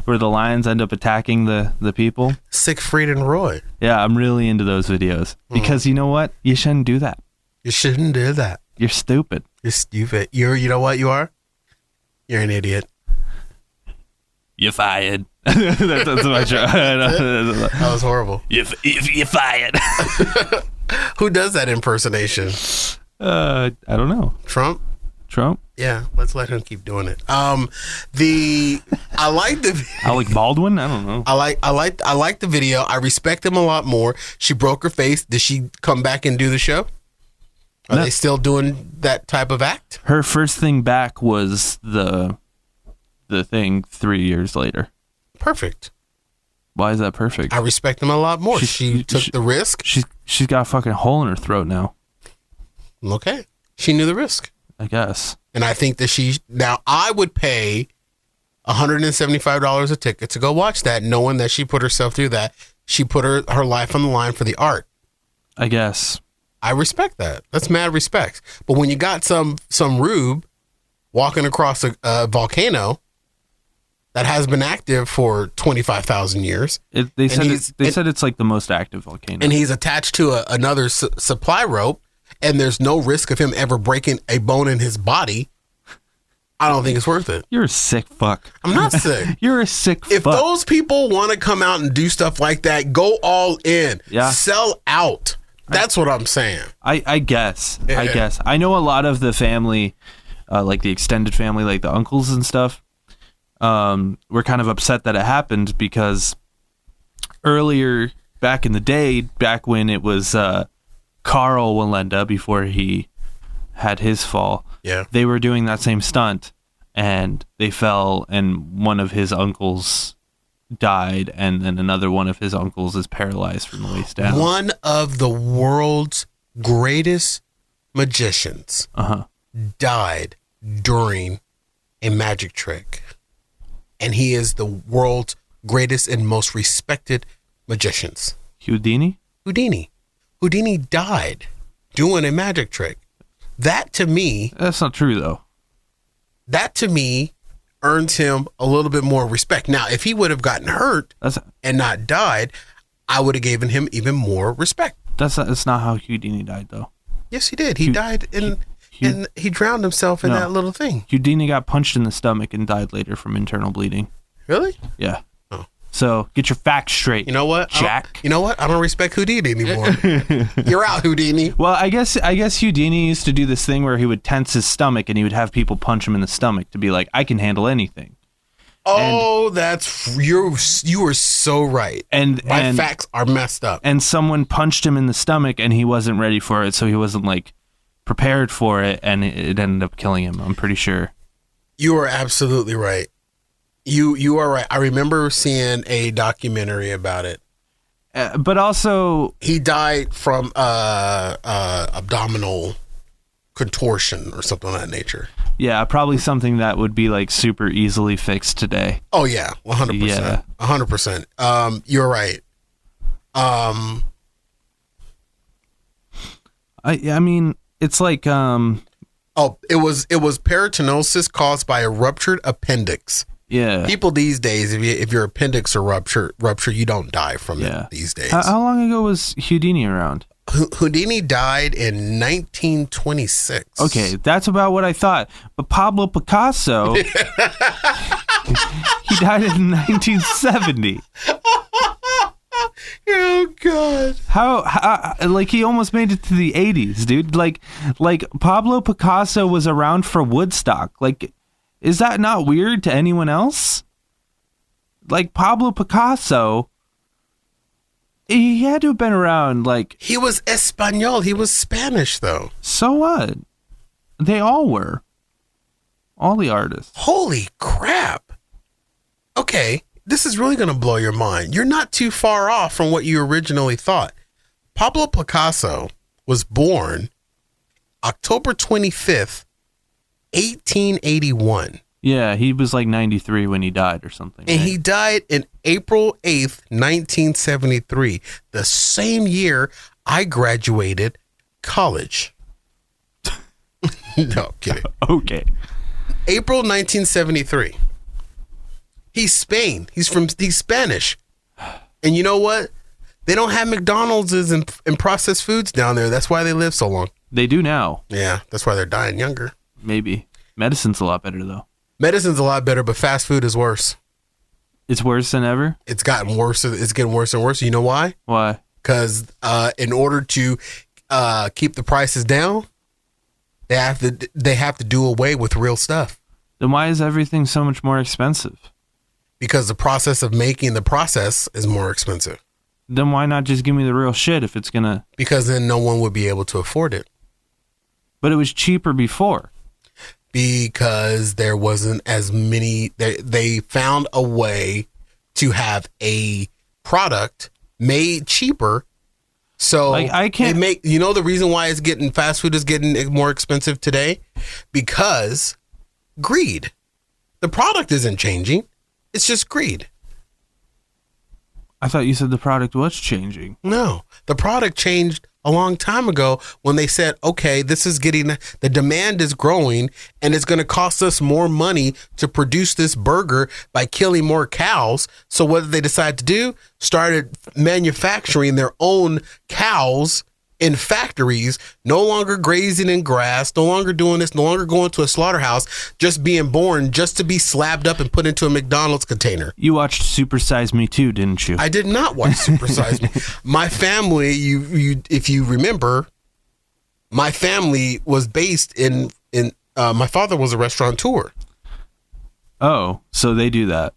where the lions end up attacking the people. Siegfried and Roy. Yeah, I'm really into those videos because you know what? You shouldn't do that. You shouldn't do that. You're stupid. You're stupid. You know what you are? You're an idiot. You're fired. that's my joke. That was horrible. You're fired. Who does that impersonation? I don't know. Trump? Yeah, let's let him keep doing it. I like the Alec Baldwin? I don't know. I like the video. I respect him a lot more. She broke her face. Did she come back and do the show? Are they still doing that type of act? Her first thing back was the thing 3 years later. Perfect. Why is that perfect? I respect him a lot more. She took the risk. She's got a fucking hole in her throat now. Okay. She knew the risk. I guess. And I think that now I would pay $175 a ticket to go watch that, knowing that she put herself through that. She put her life on the line for the art. I guess. I respect that. That's mad respect. But when you got some rube walking across a volcano that has been active for 25,000 years. They said it's like the most active volcano. And he's attached to another supply rope, and there's no risk of him ever breaking a bone in his body. I don't think it's worth it. You're a sick fuck. I'm not sick. You're a sick fuck. If those people want to come out and do stuff like that, go all in. Yeah. Sell out. That's what I'm saying. I guess. Yeah. I guess. I know a lot of the family, like the extended family, like the uncles and stuff, were kind of upset that it happened because earlier back in the day, back when it was Carl Wallenda, before he had his fall, they were doing that same stunt and they fell and one of his uncles died and then another one of his uncles is paralyzed from the waist down. One of the world's greatest magicians died during a magic trick. And he is the world's greatest and most respected magicians. Houdini died doing a magic trick. That to me... That's not true, though. That to me earns him a little bit more respect. Now, if he would have gotten hurt and not died, I would have given him even more respect. That's not how Houdini died, though. Yes, he did. He died and he drowned himself in that little thing. Houdini got punched in the stomach and died later from internal bleeding. Really? Yeah. Oh. So get your facts straight. You know what, Jack? I don't respect Houdini anymore. You're out, Houdini. Well, I guess Houdini used to do this thing where he would tense his stomach and he would have people punch him in the stomach to be like, I can handle anything. Oh, you are so right. And my facts are messed up. And someone punched him in the stomach and he wasn't ready for it, so he wasn't like prepared for it, and it ended up killing him. I'm pretty sure. You are absolutely right. You are right. I remember seeing a documentary about it. But also, he died from abdominal contortion or something of that nature. Yeah, probably something that would be like super easily fixed today. Oh yeah, 100%. Yeah. 100%. You're right. I mean, it's like it was peritonitis caused by a ruptured appendix. Yeah. People these days, if your appendix are rupture, you don't die from it these days. How long ago was Houdini around? Houdini died in 1926. Okay, that's about what I thought. But Pablo Picasso, he died in 1970. Oh God! How like he almost made it to the 80s, dude. Like Pablo Picasso was around for Woodstock. Like, is that not weird to anyone else? Like Pablo Picasso, he had to have been around. Like, He was Espanol. He was Spanish, though. so what? They all were. All the artists. Holy crap! Okay, this is really going to blow your mind. You're not too far off from what you originally thought. Pablo Picasso was born October 25th, 1881. Yeah, he was like 93 when he died or something. And right? he died in April 8th, 1973, the same year I graduated college. No, I'm kidding. Okay. April 1973. He's Spain. He's Spanish. And you know what? They don't have McDonald's and processed foods down there. That's why they live so long. They do now. Yeah, that's why they're dying younger. Maybe. Medicine's a lot better, though. Medicine's a lot better, but fast food is worse. It's worse than ever? It's gotten worse. It's getting worse and worse. You know why? Why? Because in order to keep the prices down, they have to do away with real stuff. Then why is everything so much more expensive? Because the process of making the process is more expensive. Then why not just give me the real shit if it's gonna... Because then no one would be able to afford it. But it was cheaper before. Because there wasn't as many. They found a way to have a product made cheaper. So Like, I can't- you know the reason why fast food is getting more expensive today? Because greed. The product isn't changing. It's just greed. I thought you said the product was changing. No, the product changed a long time ago when they said, okay, the demand is growing and it's going to cost us more money to produce this burger by killing more cows. So what did they decide to do? Started manufacturing their own cows in factories, no longer grazing in grass, no longer doing this, no longer going to a slaughterhouse, just being born just to be slabbed up and put into a McDonald's container. You watched Super Size Me too, didn't you? I did not watch Super Size Me. My family, if you remember, my family was based in my father was a restaurateur. Oh, so they do that.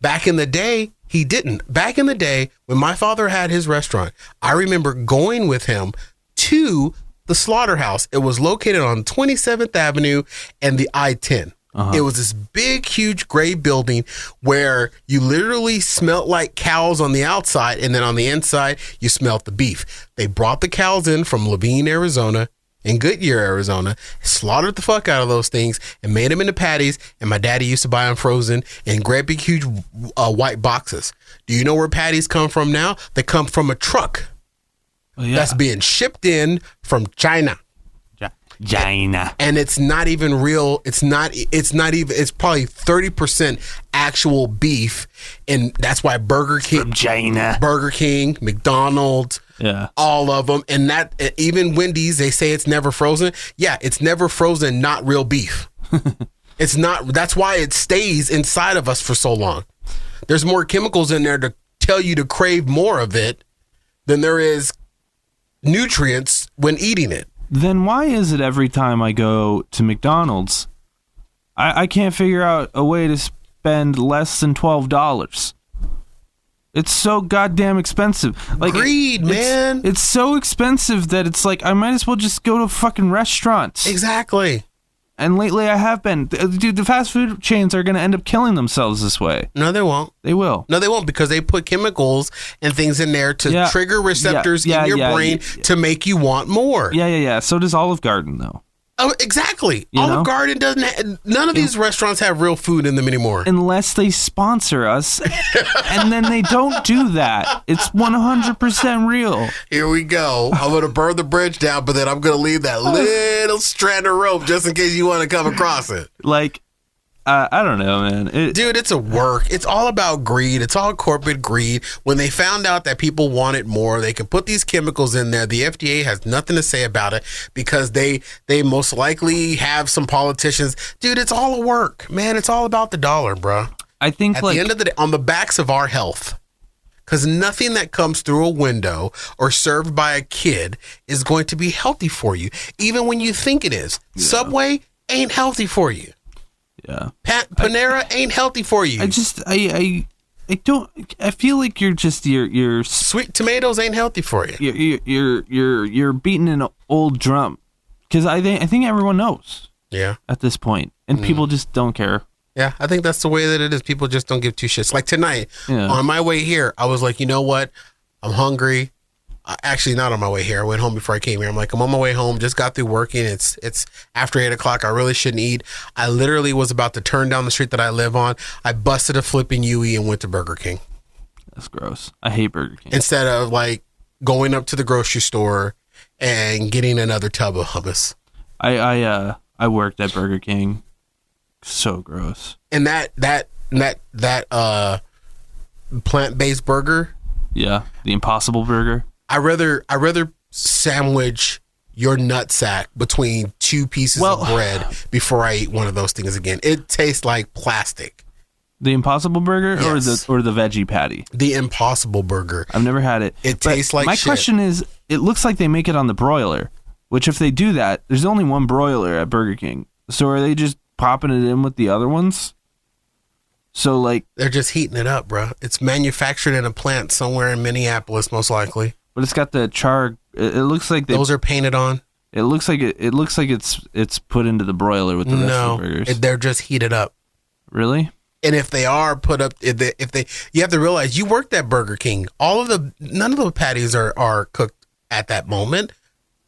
Back in the day, he didn't. Back in the day, when my father had his restaurant, I remember going with him to the slaughterhouse. It was located on 27th Avenue and the I-10. It was this big, huge gray building where you literally smelt like cows on the outside, and then on the inside, you smelt the beef. They brought the cows in from Levine, Arizona, in Goodyear, Arizona, slaughtered the fuck out of those things and made them into patties. And my daddy used to buy them frozen in great big huge white boxes. Do you know where patties come from now? They come from a truck that's being shipped in from China. China. And it's not even real. It's probably 30% actual beef. And that's why Burger King, McDonald's, all of them. And that even Wendy's, they say it's never frozen. Yeah, it's never frozen, not real beef. It's not. That's why it stays inside of us for so long. There's more chemicals in there to tell you to crave more of it than there is nutrients when eating it. Then why is it every time I go to McDonald's, I can't figure out a way to spend less than $12? It's so goddamn expensive. Like, greed, man. It's so expensive that it's like I might as well just go to a fucking restaurant. Exactly. And lately I have been. Dude, the fast food chains are going to end up killing themselves this way. No, they won't. They will. No, they won't, because they put chemicals and things in there to trigger receptors in your brain to make you want more. Yeah. So does Olive Garden, though. Oh, exactly. Olive Garden none of these restaurants have real food in them anymore. Unless they sponsor us. And then they don't do that. It's 100% real. Here we go. I'm going to burn the bridge down, but then I'm going to leave that little strand of rope just in case you want to come across it. Like, I don't know, man. Dude, it's a work. It's all about greed. It's all corporate greed. When they found out that people wanted more, they can put these chemicals in there. The FDA has nothing to say about it because they most likely have some politicians. Dude, it's all a work, man. It's all about the dollar, bro. I think At the end of the day, on the backs of our health. Because nothing that comes through a window or served by a kid is going to be healthy for you, even when you think it is. Yeah. Subway ain't healthy for you. Yeah. Panera ain't healthy for you. I feel like you're sweet tomatoes ain't healthy for you. You're beating an old drum, because I think everyone knows. Yeah. At this point, and people just don't care. Yeah, I think that's the way that it is. People just don't give two shits. Like tonight, on my way here, I was like, you know what? I'm hungry. Actually, not on my way here. I went home before I came here. I'm like, I'm on my way home. Just got through working. It's after 8 o'clock. I really shouldn't eat. I literally was about to turn down the street that I live on. I busted a flipping UE and went to Burger King. That's gross. I hate Burger King. Instead of like going up to the grocery store and getting another tub of hummus. I worked at Burger King. So gross. And that plant-based burger. Yeah, the Impossible Burger. I rather sandwich your nutsack between two pieces of bread before I eat one of those things again. It tastes like plastic. The Impossible Burger, yes. or the veggie patty? The Impossible Burger. I've never had it. It tastes like my shit. question is, it looks like they make it on the broiler, which if they do that, there's only one broiler at Burger King. So are they just popping it in with the other ones? So like they're just heating it up, bro. It's manufactured in a plant somewhere in Minneapolis, most likely. But it's got the char. It looks like those are painted on. It looks like it's put into the broiler with the rest of the burgers. They're just heated up. Really? And if they are put up, if they, you have to realize you worked at Burger King. None of the patties are cooked at that moment.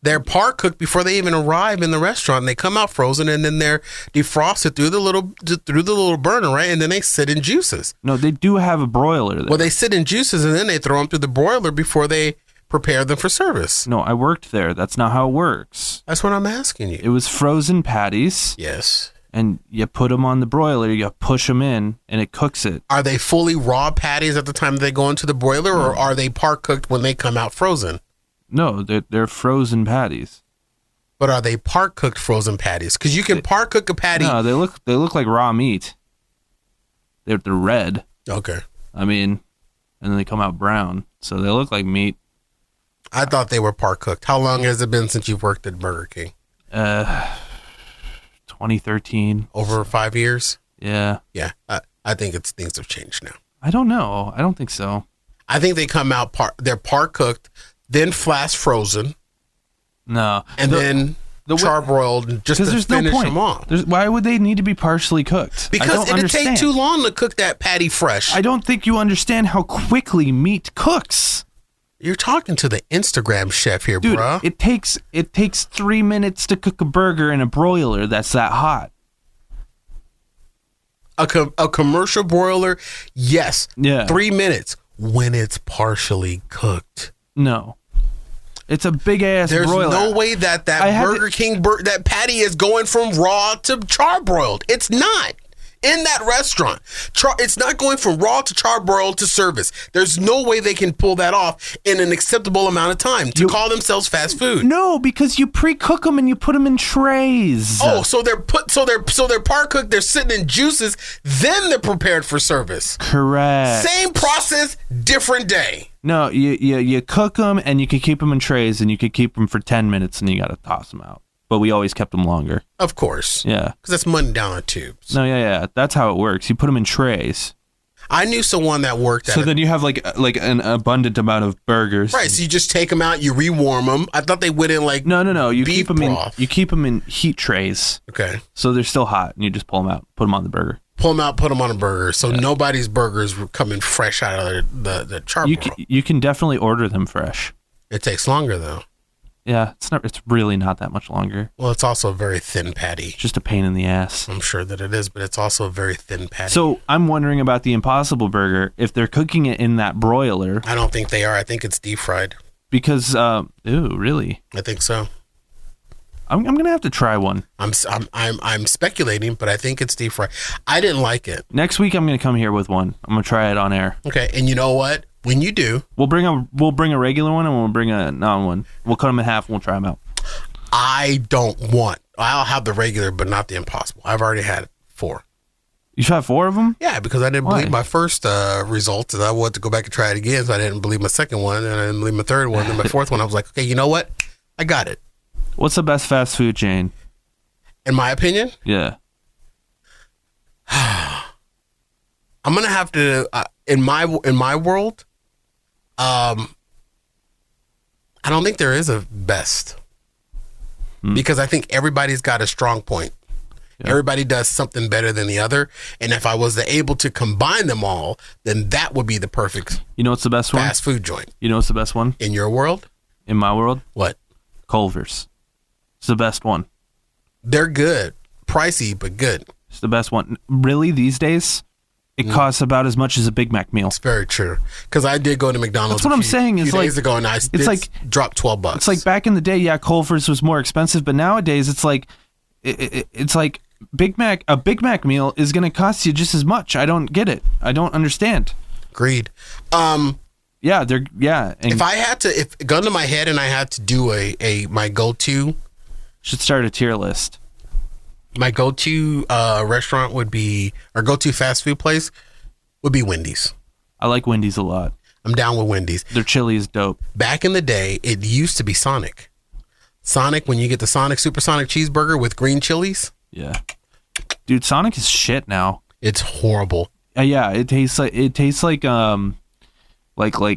They're part cooked before they even arrive in the restaurant. They come out frozen and then they're defrosted through the little burner, right? And then they sit in juices. No, they do have a broiler there. Well, they sit in juices and then they throw them through the broiler before they prepare them for service. No, I worked there. That's not how it works. That's what I'm asking you. It was frozen patties. Yes. And you put them on the broiler, you push them in, and it cooks it. Are they fully raw patties at the time they go into the broiler, or are they part cooked when they come out frozen? No, they're frozen patties. But are they part cooked frozen patties? Because you can part cook a patty. No, they look like raw meat. They're red. Okay. I mean, and then they come out brown, so they look like meat. I thought they were part cooked. How long has it been since you've worked at Burger King? 2013. Over 5 years? Yeah. Yeah. I think things have changed now. I don't know. I don't think so. I think they come out they're part cooked, then flash frozen. No. And then charbroiled just to finish them off. Why would they need to be partially cooked? Because it'd take too long to cook that patty fresh. I don't think you understand how quickly meat cooks. You're talking to the Instagram chef here, dude, bro. It takes 3 minutes to cook a burger in a broiler that's that hot. A commercial broiler, yes. Yeah. 3 minutes when it's partially cooked. No. It's a big ass broiler. There's no way that Burger King that patty is going from raw to charbroiled. It's not. In that restaurant, it's not going from raw to charbroiled to service. There's no way they can pull that off in an acceptable amount of time to call themselves fast food. No, because you pre-cook them and you put them in trays. Oh, so they're part cooked. They're sitting in juices. Then they're prepared for service. Correct. Same process, different day. No, you cook them and you can keep them in trays and you could keep them for 10 minutes and you got to toss them out. But we always kept them longer. Of course. Yeah. Because that's money down the tubes. No, yeah. That's how it works. You put them in trays. I knew someone that worked at So then you have like an abundant amount of burgers. Right, so you just take them out, you rewarm them. I thought they went in like No. You beef keep them in heat trays. Okay. So they're still hot and you just pull them out, put them on the burger. Pull them out, put them on a burger. So nobody's burgers were coming fresh out of the charbroil. You can definitely order them fresh. It takes longer though. Yeah, it's really not that much longer. Well, it's also a very thin patty. It's just a pain in the ass. I'm sure that it is, but it's also a very thin patty. So I'm wondering about the Impossible Burger, if they're cooking it in that broiler. I don't think they are. I think it's deep fried. Because, really? I think so. I'm gonna have to try one. I'm speculating, but I think it's deep fried. I didn't like it. Next week I'm gonna come here with one. I'm gonna try it on air. Okay, and you know what? When you do, we'll bring a regular one and we'll bring a non one. We'll cut them in half and we'll try them out. I'll have the regular, but not the Impossible. I've already had 4. You've had 4 of them? Yeah, because I didn't believe my first result, and I wanted to go back and try it again, so I didn't believe my second one, and I didn't believe my third one, and my fourth one, I was like, okay, you know what? I got it. What's the best fast food chain? In my opinion? Yeah. I'm going to have to, in my world, I don't think there is a best. Because I think everybody's got a strong point. Yeah. Everybody does something better than the other. And if I was able to combine them all, then that would be the perfect what's the best fast food joint. You know what's the best one? In your world? In my world? What? Culver's. It's the best one. They're good. Pricey, but good. It's the best one. Really, these days, it costs about as much as a Big Mac meal. It's very true. Because I did go to McDonald's That's what I'm saying. A few days ago, and I dropped $12. It's like back in the day, yeah, Culver's was more expensive, but nowadays it's like it's like a Big Mac meal is going to cost you just as much. I don't get it. I don't understand. Agreed. And if I had to, if gun to my head and I had to do my go-to, should start a tier list. My go-to restaurant would be, or go-to fast food place would be Wendy's. I like Wendy's a lot. I'm down with Wendy's. Their chili is dope. Back in the day, it used to be Sonic. Sonic, when you get the Sonic Supersonic cheeseburger with green chilies. Yeah. Dude, Sonic is shit now. It's horrible. Yeah, it tastes like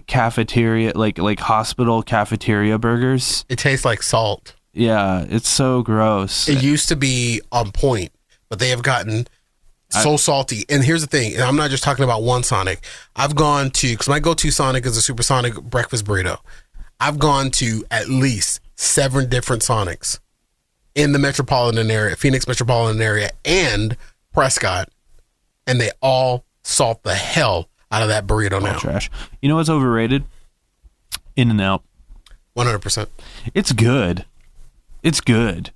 cafeteria, like hospital cafeteria burgers. It tastes like salt. Yeah, it's so gross. It used to be on point, but they have gotten so salty. And here's the thing, and I'm not just talking about one Sonic. I've gone to, because my go-to Sonic is a Supersonic breakfast burrito. I've gone to at least 7 different Sonics in the metropolitan area, Phoenix metropolitan area, and Prescott, and they all salt the hell out of that burrito now. Trash. You know what's overrated? In-N-Out. 100%. It's good. It's good.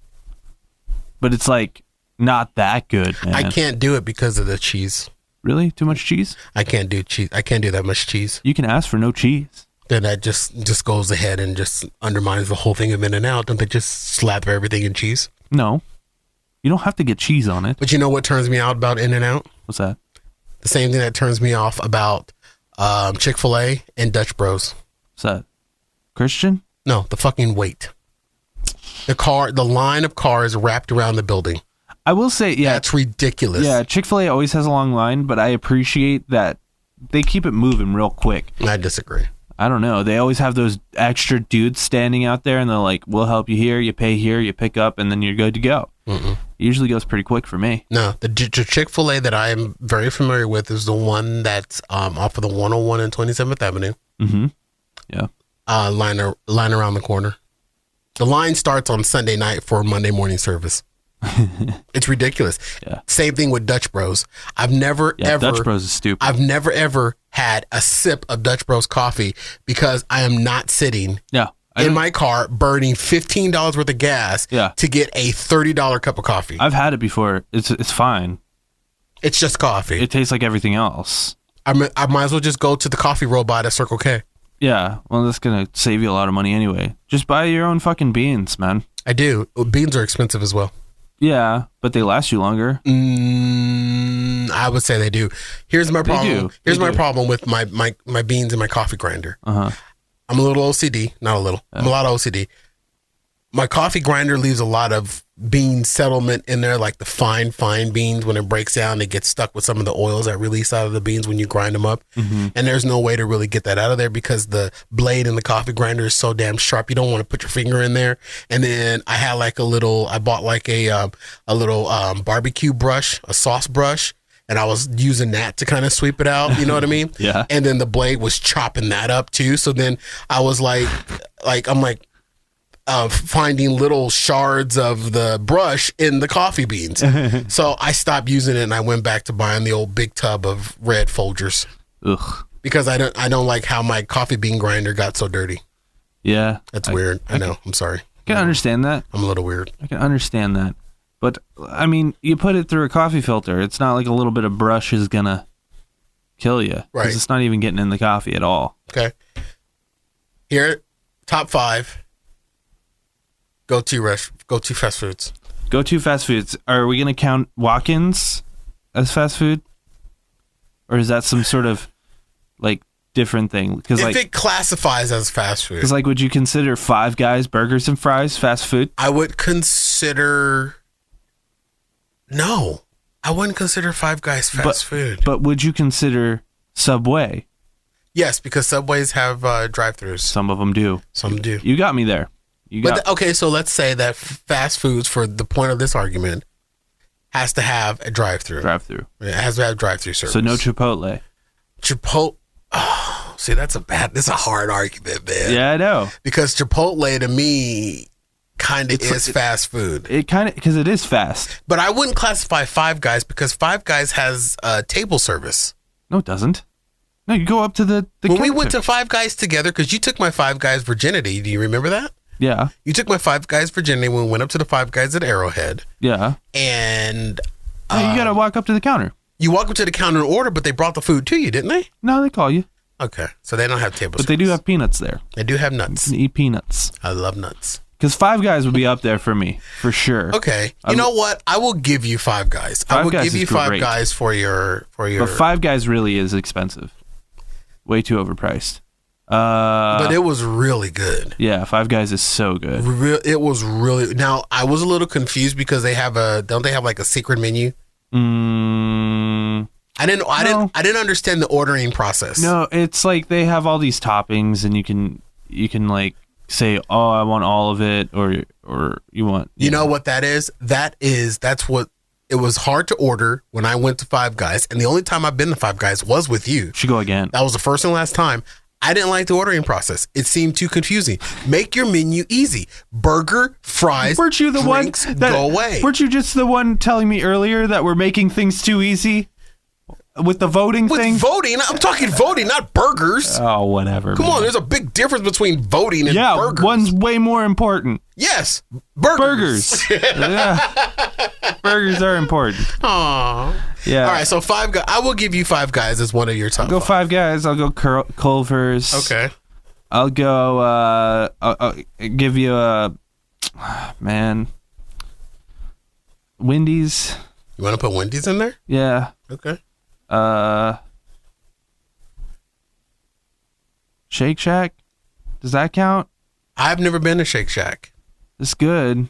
But it's like not that good, man. I can't do it because of the cheese. Really? Too much cheese? I can't do cheese. I can't do that much cheese. You can ask for no cheese. Then that just goes ahead and just undermines the whole thing of In-N-Out. Don't they just slap everything in cheese? No. You don't have to get cheese on it. But you know what turns me out about In-N-Out? What's that? The same thing that turns me off about Chick-fil-A and Dutch Bros. What's that? Christian? No, the fucking wait. The line of cars wrapped around the building. I will say, yeah. That's ridiculous. Yeah, Chick-fil-A always has a long line, but I appreciate that they keep it moving real quick. I disagree. I don't know. They always have those extra dudes standing out there, and they're like, we'll help you here, you pay here, you pick up, and then you're good to go. It usually goes pretty quick for me. No, the Chick-fil-A that I am very familiar with is the one that's off of the 101 and 27th Avenue. Mm-hmm. Yeah. Line around the corner. The line starts on Sunday night for Monday morning service. It's ridiculous. Yeah. Same thing with Dutch Bros. Ever Dutch Bros is stupid. I've never ever had a sip of Dutch Bros coffee because I am not sitting in my car burning $15 worth of gas to get a $30 cup of coffee. I've had it before. It's fine. It's just coffee. It tastes like everything else. I might as well just go to the coffee robot at Circle K. Yeah, well, that's going to save you a lot of money anyway. Just buy your own fucking beans, man. I do. Beans are expensive as well. Yeah, but they last you longer. I would say they do. Here's my problem. Here's my problem with my beans and my coffee grinder. I'm a little OCD. Not a little. I'm a lot of OCD. My coffee grinder leaves a lot of bean settlement in there, like the fine beans. When it breaks down, they get stuck with some of the oils that release out of the beans when you grind them up. And there's no way to really get that out of there because the blade in the coffee grinder is so damn sharp. You don't want to put your finger in there. And then I had I bought like a little barbecue brush, a sauce brush. And I was using that to kind of sweep it out. You know what I mean? Yeah. And then the blade was chopping that up too. So then I was finding little shards of the brush in the coffee beans. So I stopped using it and I went back to buying the old big tub of red Folgers. Ugh. Because I don't like how my coffee bean grinder got so dirty. Yeah. That's weird. I know. I'm sorry. can understand that. I'm a little weird. I can understand that. But, I mean, you put it through a coffee filter. It's not like a little bit of brush is going to kill you. Right. Because it's not even getting in the coffee at all. Okay. Here, top 5 go-to fast foods. Go-to fast foods. Are we going to count walk-ins as fast food? Or is that some sort of, like, different thing? Because if it classifies as fast food. Because, like, would you consider Five Guys burgers and fries fast food? I would consider... No. I wouldn't consider Five Guys fast food. But would you consider Subway? Yes, because Subways have drive-thrus. Some of them do. Some do. You got me there. Okay, so let's say that fast foods, for the point of this argument, has to have a drive-thru. Drive-thru. It has to have drive-thru service. So no Chipotle. Chipotle. Oh, see, that's a hard argument, man. Yeah, I know. Because Chipotle to me kind of is fast food. It kind of, because it is fast. But I wouldn't classify Five Guys because Five Guys has table service. No, it doesn't. No, you go up to the when we counter. went to Five Guys together, because you took my Five Guys virginity. Do you remember that? Yeah. You took my Five Guys virginity when we went up to the Five Guys at Arrowhead. Yeah. And Hey, you got to walk up to the counter. You walk up to the counter and order, but they brought the food to you, didn't they? No, they call you. Okay, so they don't have table But service. they do have peanuts there. They do have nuts. You can eat peanuts. I love nuts. Because Five Guys would be up there for me, for sure. Okay, you know what? I will give you Five Guys. I will give you Five Guys for your. But Five Guys really is expensive. Way too overpriced. But it was really good. Yeah, Five Guys is so good. It was really. Now I was a little confused because don't they have like a secret menu? I didn't understand the ordering process. No, it's like they have all these toppings, and you can like say, "Oh, I want all of it," or you want. You know what that is? That's what it was hard to order when I went to Five Guys, and the only time I've been to Five Guys was with you. Should go again. That was the first and last time. I didn't like the ordering process. It seemed too confusing. Make your menu easy. Burger, fries, weren't you the drinks, one that, go away. Weren't you just the one telling me earlier that we're making things too easy? With the voting thing? With voting? I'm talking voting, not burgers. Oh, whatever. Come on, there's a big difference between voting and burgers. Yeah, one's way more important. Yes, burgers. Yeah. Burgers are important. Aww. Yeah. All right, so Five Guys. I will give you Five Guys as one of your top. I'll go Five Guys. I'll go Culver's. Okay. I'll go. I'll give you a Wendy's. You want to put Wendy's in there? Yeah. Okay. Shake Shack. Does that count? I've never been to Shake Shack. It's good.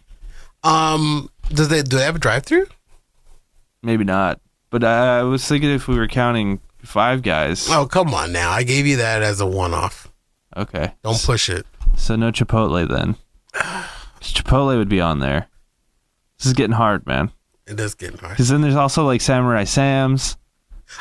Do they have a drive-thru? Maybe not. But I was thinking if we were counting Five Guys. Oh, come on now. I gave you that as a one-off. Okay. Don't push it. So no Chipotle then. Chipotle would be on there. This is getting hard, man. It is getting hard. Because then there's also like Samurai Sam's.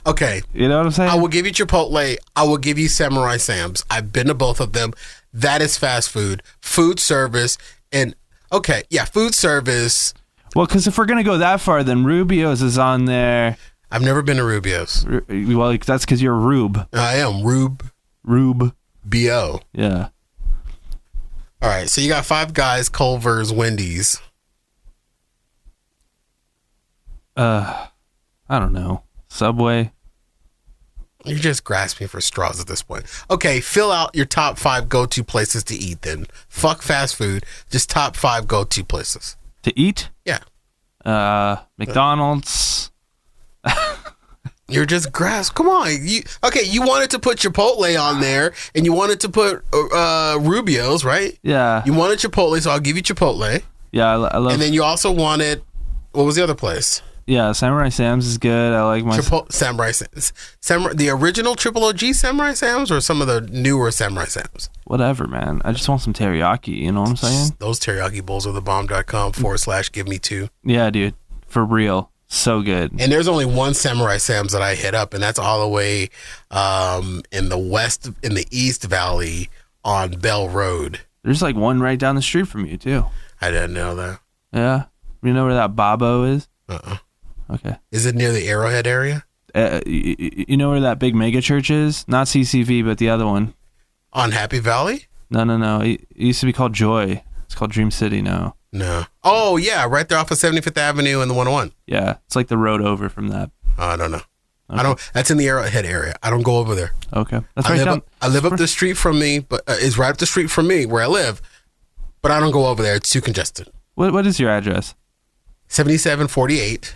Okay. You know what I'm saying? I will give you Chipotle. I will give you Samurai Sam's. I've been to both of them. That is fast food. Food service. And, okay, yeah, food service. Well, because if we're going to go that far, then Rubio's is on there. I've never been to Rubio's. Well, that's because you're Rube. I am. Rube. B-O. Yeah. All right, so you got Five Guys, Culver's, Wendy's. I don't know. Subway. You're just grasping for straws at this point. Okay, fill out your top 5 go-to places to eat then. Fuck fast food. Just top 5 go-to places. To eat? Yeah. McDonald's. You're just Come on. You wanted to put Chipotle on there, and you wanted to put Rubio's, right? Yeah. You wanted Chipotle, so I'll give you Chipotle. Yeah, I love. And then you also wanted, what was the other place? Yeah, Samurai Sam's is good. I like my Samurai Sam's. The original Triple OG Samurai Sam's, or some of the newer Samurai Sam's? Whatever, man. I just want some teriyaki. You know what I'm saying? Those teriyaki bowls are thebomb.com/give-me-2. Yeah, dude. For real. So good. And there's only one Samurai Sam's that I hit up, and that's all the way in the East Valley on Bell Road. There's like one right down the street from you, too. I didn't know that. Yeah. You know where that Babo is? Okay. Is it near the Arrowhead area? You know where that big mega church is? Not CCV, but the other one. On Happy Valley? No. It used to be called Joy. It's called Dream City now. No. Oh, yeah, right there off of 75th Avenue and the 101. Yeah, it's like the road over from that. I don't know. Okay. I don't. That's in the Arrowhead area. I don't go over there. Okay, that's right down. I live up the street from me, but it's right up the street from me where I live. But I don't go over there. It's too congested. What is your address? 7748.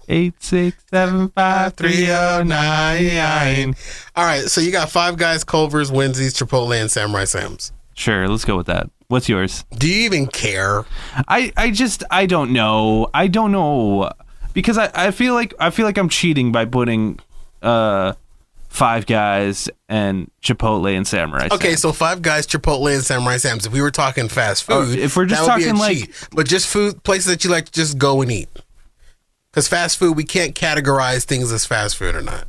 8675309. All right, so you got Five Guys, Culver's, Wendy's, Chipotle, and Samurai Sam's. Sure, let's go with that. What's yours? Do you even care? I don't know. I don't know because I feel like I'm cheating by putting Five Guys and Chipotle and Samurai. Okay, Sam's. so Five Guys, Chipotle, and Samurai Sam's. If we were talking fast food, if we're just that would be talking a like, cheat. But just food places that you like to just go and eat. Because fast food, we can't categorize things as fast food or not.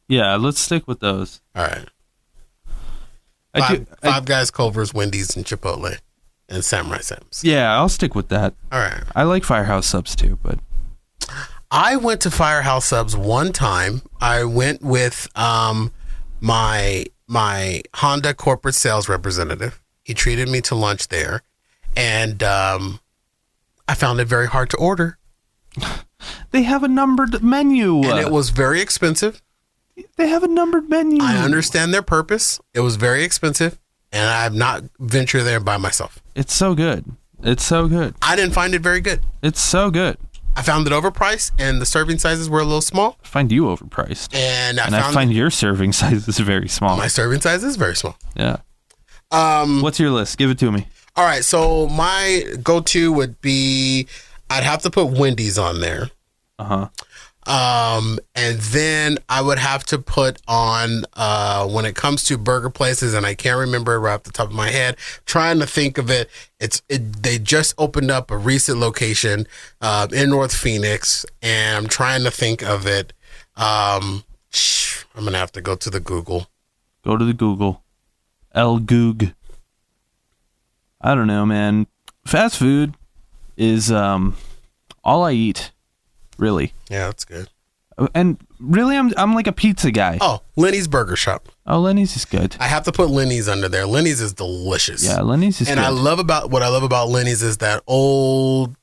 yeah, let's stick with those. All right. I Five Guys, Culver's, Wendy's, and Chipotle, and Samurai Sam's. Yeah, I'll stick with that. All right. I like Firehouse subs too, but I went to Firehouse Subs one time. I went with my Honda corporate sales representative. He treated me to lunch there, and I found it very hard to order. they have a numbered menu. And it was very expensive. They have a numbered menu. I understand their purpose. It was very expensive, and I have not ventured there by myself. It's so good. It's so good. I didn't find it very good. It's so good. I found it overpriced, and the serving sizes were a little small. I find you overpriced. And I find your serving size is very small. my serving size is very small. Yeah. What's your list? Give it to me. All right, so my go-to would be I'd have to put Wendy's on there. Uh-huh. And then I would have to put on when it comes to burger places, and I can't remember it right off the top of my head. Trying to think of it. They just opened up a recent location in North Phoenix, and I'm trying to think of it. I'm gonna have to go to the Google. Go to the Google. Goog. I don't know, man. Fast food is all I eat, really. Yeah, that's good. And really, I'm like a pizza guy. Oh, Lenny's Burger Shop. Oh, Lenny's is good. I have to put Lenny's under there. Lenny's is delicious. Yeah, Lenny's is and good. what I love about Lenny's is that old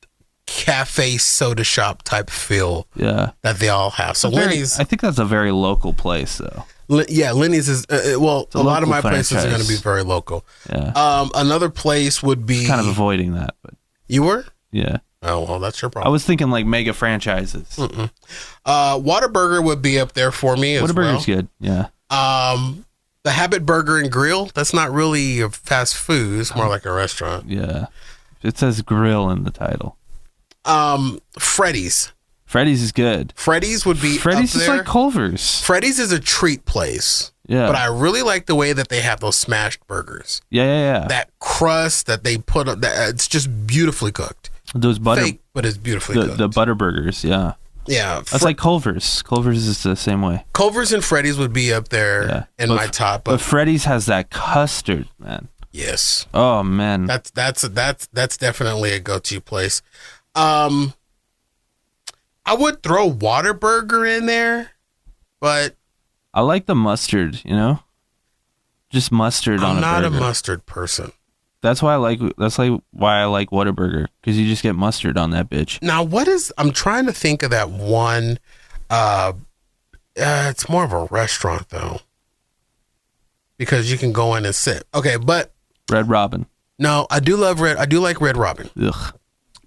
cafe soda shop type feel. Yeah. That they all have. So Lenny's, I think that's a very local place, though. Lenny's is a lot of my places are going to be very local. Yeah. Another place would be kind of avoiding that, but you were. Yeah. Oh well, that's your I problem. was thinking like mega franchises. Whataburger would be up there for me as well. Whataburger's good. Yeah. The Habit Burger and Grill. That's not really a fast food. It's more like a restaurant. Yeah. It says grill in the title. Freddy's. Freddy's is good. Freddy's would be Freddy's up is there. like Culver's. Freddy's is a treat place. Yeah. But I really like the way that they have those smashed burgers. Yeah. That crust that they put on, it's just beautifully cooked. Those butter, fake, but it's beautifully cooked. The butter burgers, yeah. Yeah. That's like Culver's. Culver's is the same way. Culver's and Freddy's would be up there in my top. But Freddy's has that custard, man. Yes. Oh man. That's definitely a go-to place. I would throw Whataburger in there, but I like the mustard, just mustard on a burger. I'm not a mustard person. That's why I like Whataburger, because you just get mustard on that bitch. Now, I'm trying to think of that one. It's more of a restaurant though, because you can go in and sit. Okay, but Red Robin. No, I do like Red Robin. Ugh.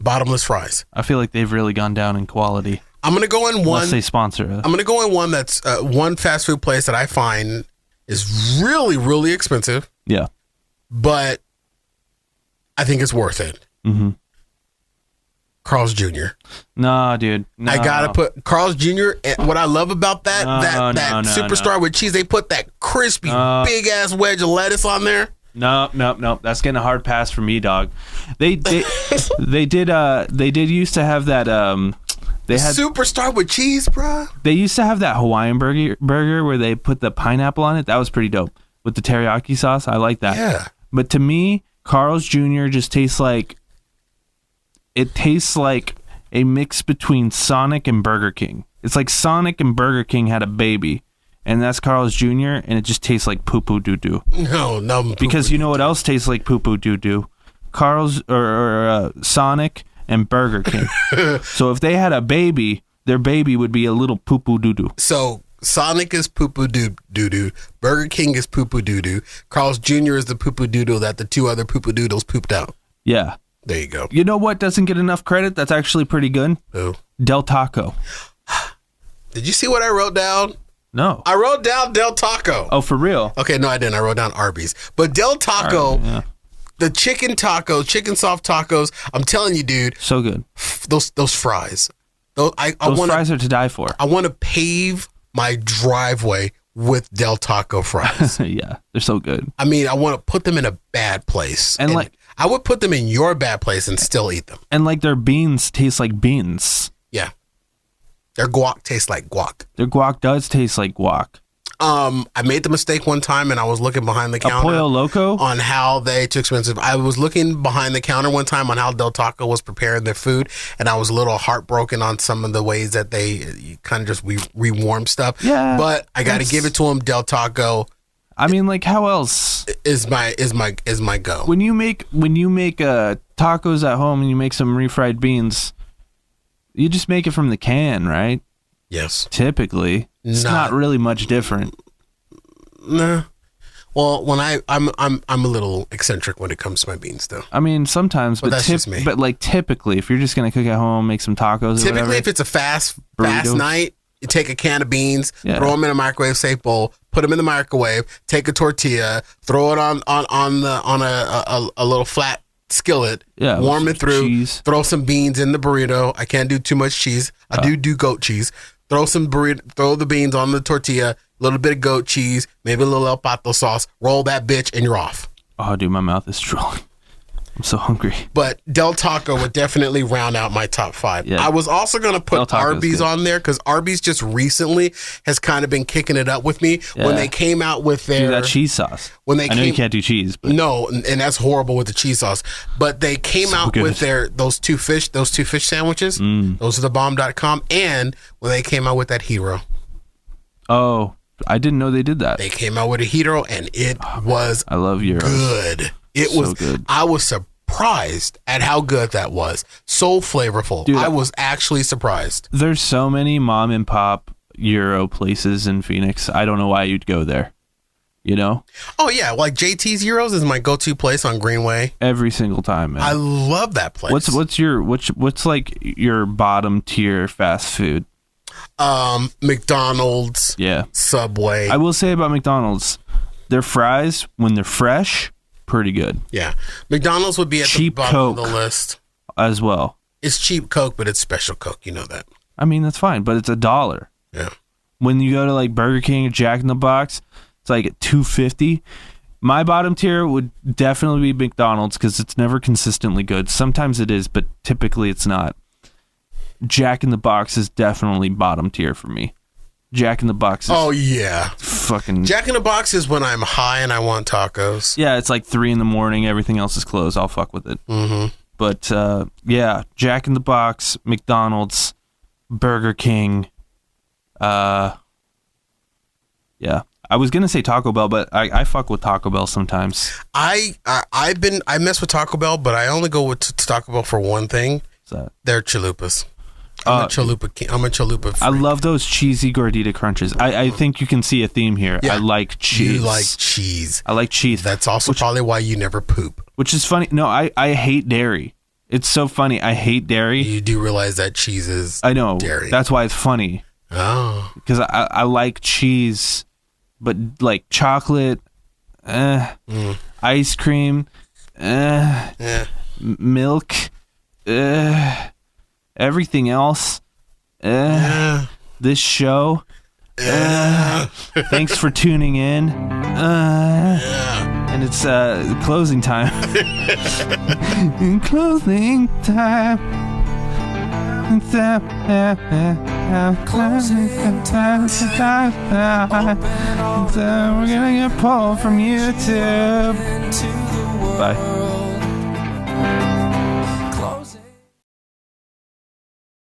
Bottomless fries. I feel like they've really gone down in quality. I'm gonna go in one. Unless they sponsor us. I'm gonna go in one that's one fast food place that I find is really, really expensive. Yeah, but I think it's worth it. Mm-hmm. Carl's Jr. No, dude. No. I gotta put Carl's Jr. What I love about that superstar with cheese, they put that crispy big ass wedge of lettuce on there. No. That's getting a hard pass from me, dog. They did used to have that. They had superstar with cheese, bro. They used to have that Hawaiian burger where they put the pineapple on it. That was pretty dope with the teriyaki sauce. I like that. Yeah. But to me, Carl's Jr. just tastes like a mix between Sonic and Burger King. It's like Sonic and Burger King had a baby, and that's Carl's Jr., and it just tastes like poo-poo doo-doo. No. Because you know what else tastes like poo-poo doo-doo? Carl's or Sonic and Burger King. So if they had a baby, their baby would be a little poo-poo doo-doo. So Sonic is poo-poo doo-doo. Burger King is poo-poo doo-doo. Carl's Jr. is the poo-poo doodle that the two other poo-poo doodles pooped out. Yeah. There you go. You know what doesn't get enough credit? That's actually pretty good. Who? Del Taco. Did you see what I wrote down? No. I wrote down Del Taco. Oh, for real? Okay, no, I didn't. I wrote down Arby's. But Del Taco, the chicken taco, chicken soft tacos, I'm telling you, dude. So good. Those fries. Those fries are to die for. I want to pave my driveway with Del Taco fries. Yeah, they're so good. I mean, I want to put them in a bad place. And like, I would put them in your bad place and still eat them. And like their beans taste like beans. Yeah. Their guac tastes like guac. Their guac does taste like guac. I made the mistake one time and I was looking behind the counter. Pollo Loco? On how they too expensive. I was looking behind the counter one time on how Del Taco was preparing their food, and I was a little heartbroken on some of the ways that they kind of just rewarm stuff. Yeah. But I got to give it to them. Del Taco. I mean, like, how else is my go? When you make tacos at home and you make some refried beans, you just make it from the can, right? Yes. Typically, it's not really much different. Nah. Well, when I'm a little eccentric when it comes to my beans, though. I mean, sometimes, but that's just me. But like typically, if you're just gonna cook at home, make some tacos. Typically, or whatever, if it's a fast night, you take a can of beans, Yeah. throw them in a microwave safe bowl, put them in the microwave, take a tortilla, throw it on a little flat skillet, Yeah, warm with it through, cheese. throw some beans in the burrito. I can't do too much cheese. I do goat cheese. Throw the beans on the tortilla, a little bit of goat cheese, maybe a little El Pato sauce. Roll that bitch, and you're off. Oh, dude, my mouth is drooling. I'm so hungry. But Del Taco would definitely round out my top 5. Yeah. I was also going to put Arby's good. on there because Arby's just recently has kind of been kicking it up with me. Yeah. When they came out with their... Dude, that cheese sauce. When they I know you can't do cheese. But No, and that's horrible with the cheese sauce. But they came out good. with those two fish sandwiches. Those are the bomb.com. And when they came out with that hero. Oh, I didn't know they did that. They came out with a hero and it was I love Euros. good. It So was good. I was surprised at how good that was. So flavorful. Dude, I was actually surprised. There's so many mom and pop Euro places in Phoenix. I don't know why you'd go there. You know? Oh yeah, like JT's Euros is my go-to place on Greenway. Every single time, man. I love that place. What's like your bottom tier fast food? McDonald's. Yeah. Subway. I will say about McDonald's, their fries when they're fresh, pretty good Yeah. McDonald's would be at Cheap the bottom of Coke. the list. as well. It's cheap Coke, but it's special Coke. You know that. I mean, that's fine, but it's $1. Yeah. When you go to like Burger King or Jack in the Box, it's like at $2.50. My bottom tier would definitely be McDonald's because it's never consistently good. Sometimes it is, but typically it's not. Jack in the Box is definitely bottom tier for me. Jack in the Box is Oh yeah. fucking... Jack in the Box is when I'm high and I want tacos. Yeah, it's like 3 a.m. Everything else is closed. I'll fuck with it. Mm-hmm. But yeah, Jack in the Box, McDonald's, Burger King. Yeah, I was gonna say Taco Bell, but I fuck with Taco Bell sometimes. I mess with Taco Bell, but I only go with Taco Bell for one thing. What's that? They're chalupas. I'm a chalupa freak. I love those cheesy gordita crunches. I think you can see a theme here. Yeah. I like cheese. You like cheese. I like cheese. That's also probably why you never poop. Which is funny. No, I hate dairy. It's so funny. I hate dairy. You do realize that cheese is I know. dairy. That's why it's funny. Oh. Because I like cheese, but like chocolate, ice cream, Yeah. milk, everything else. Yeah. This show. Thanks for tuning in. And it's closing time. Closing time. Closing time. We're gonna get Paul from YouTube. Bye.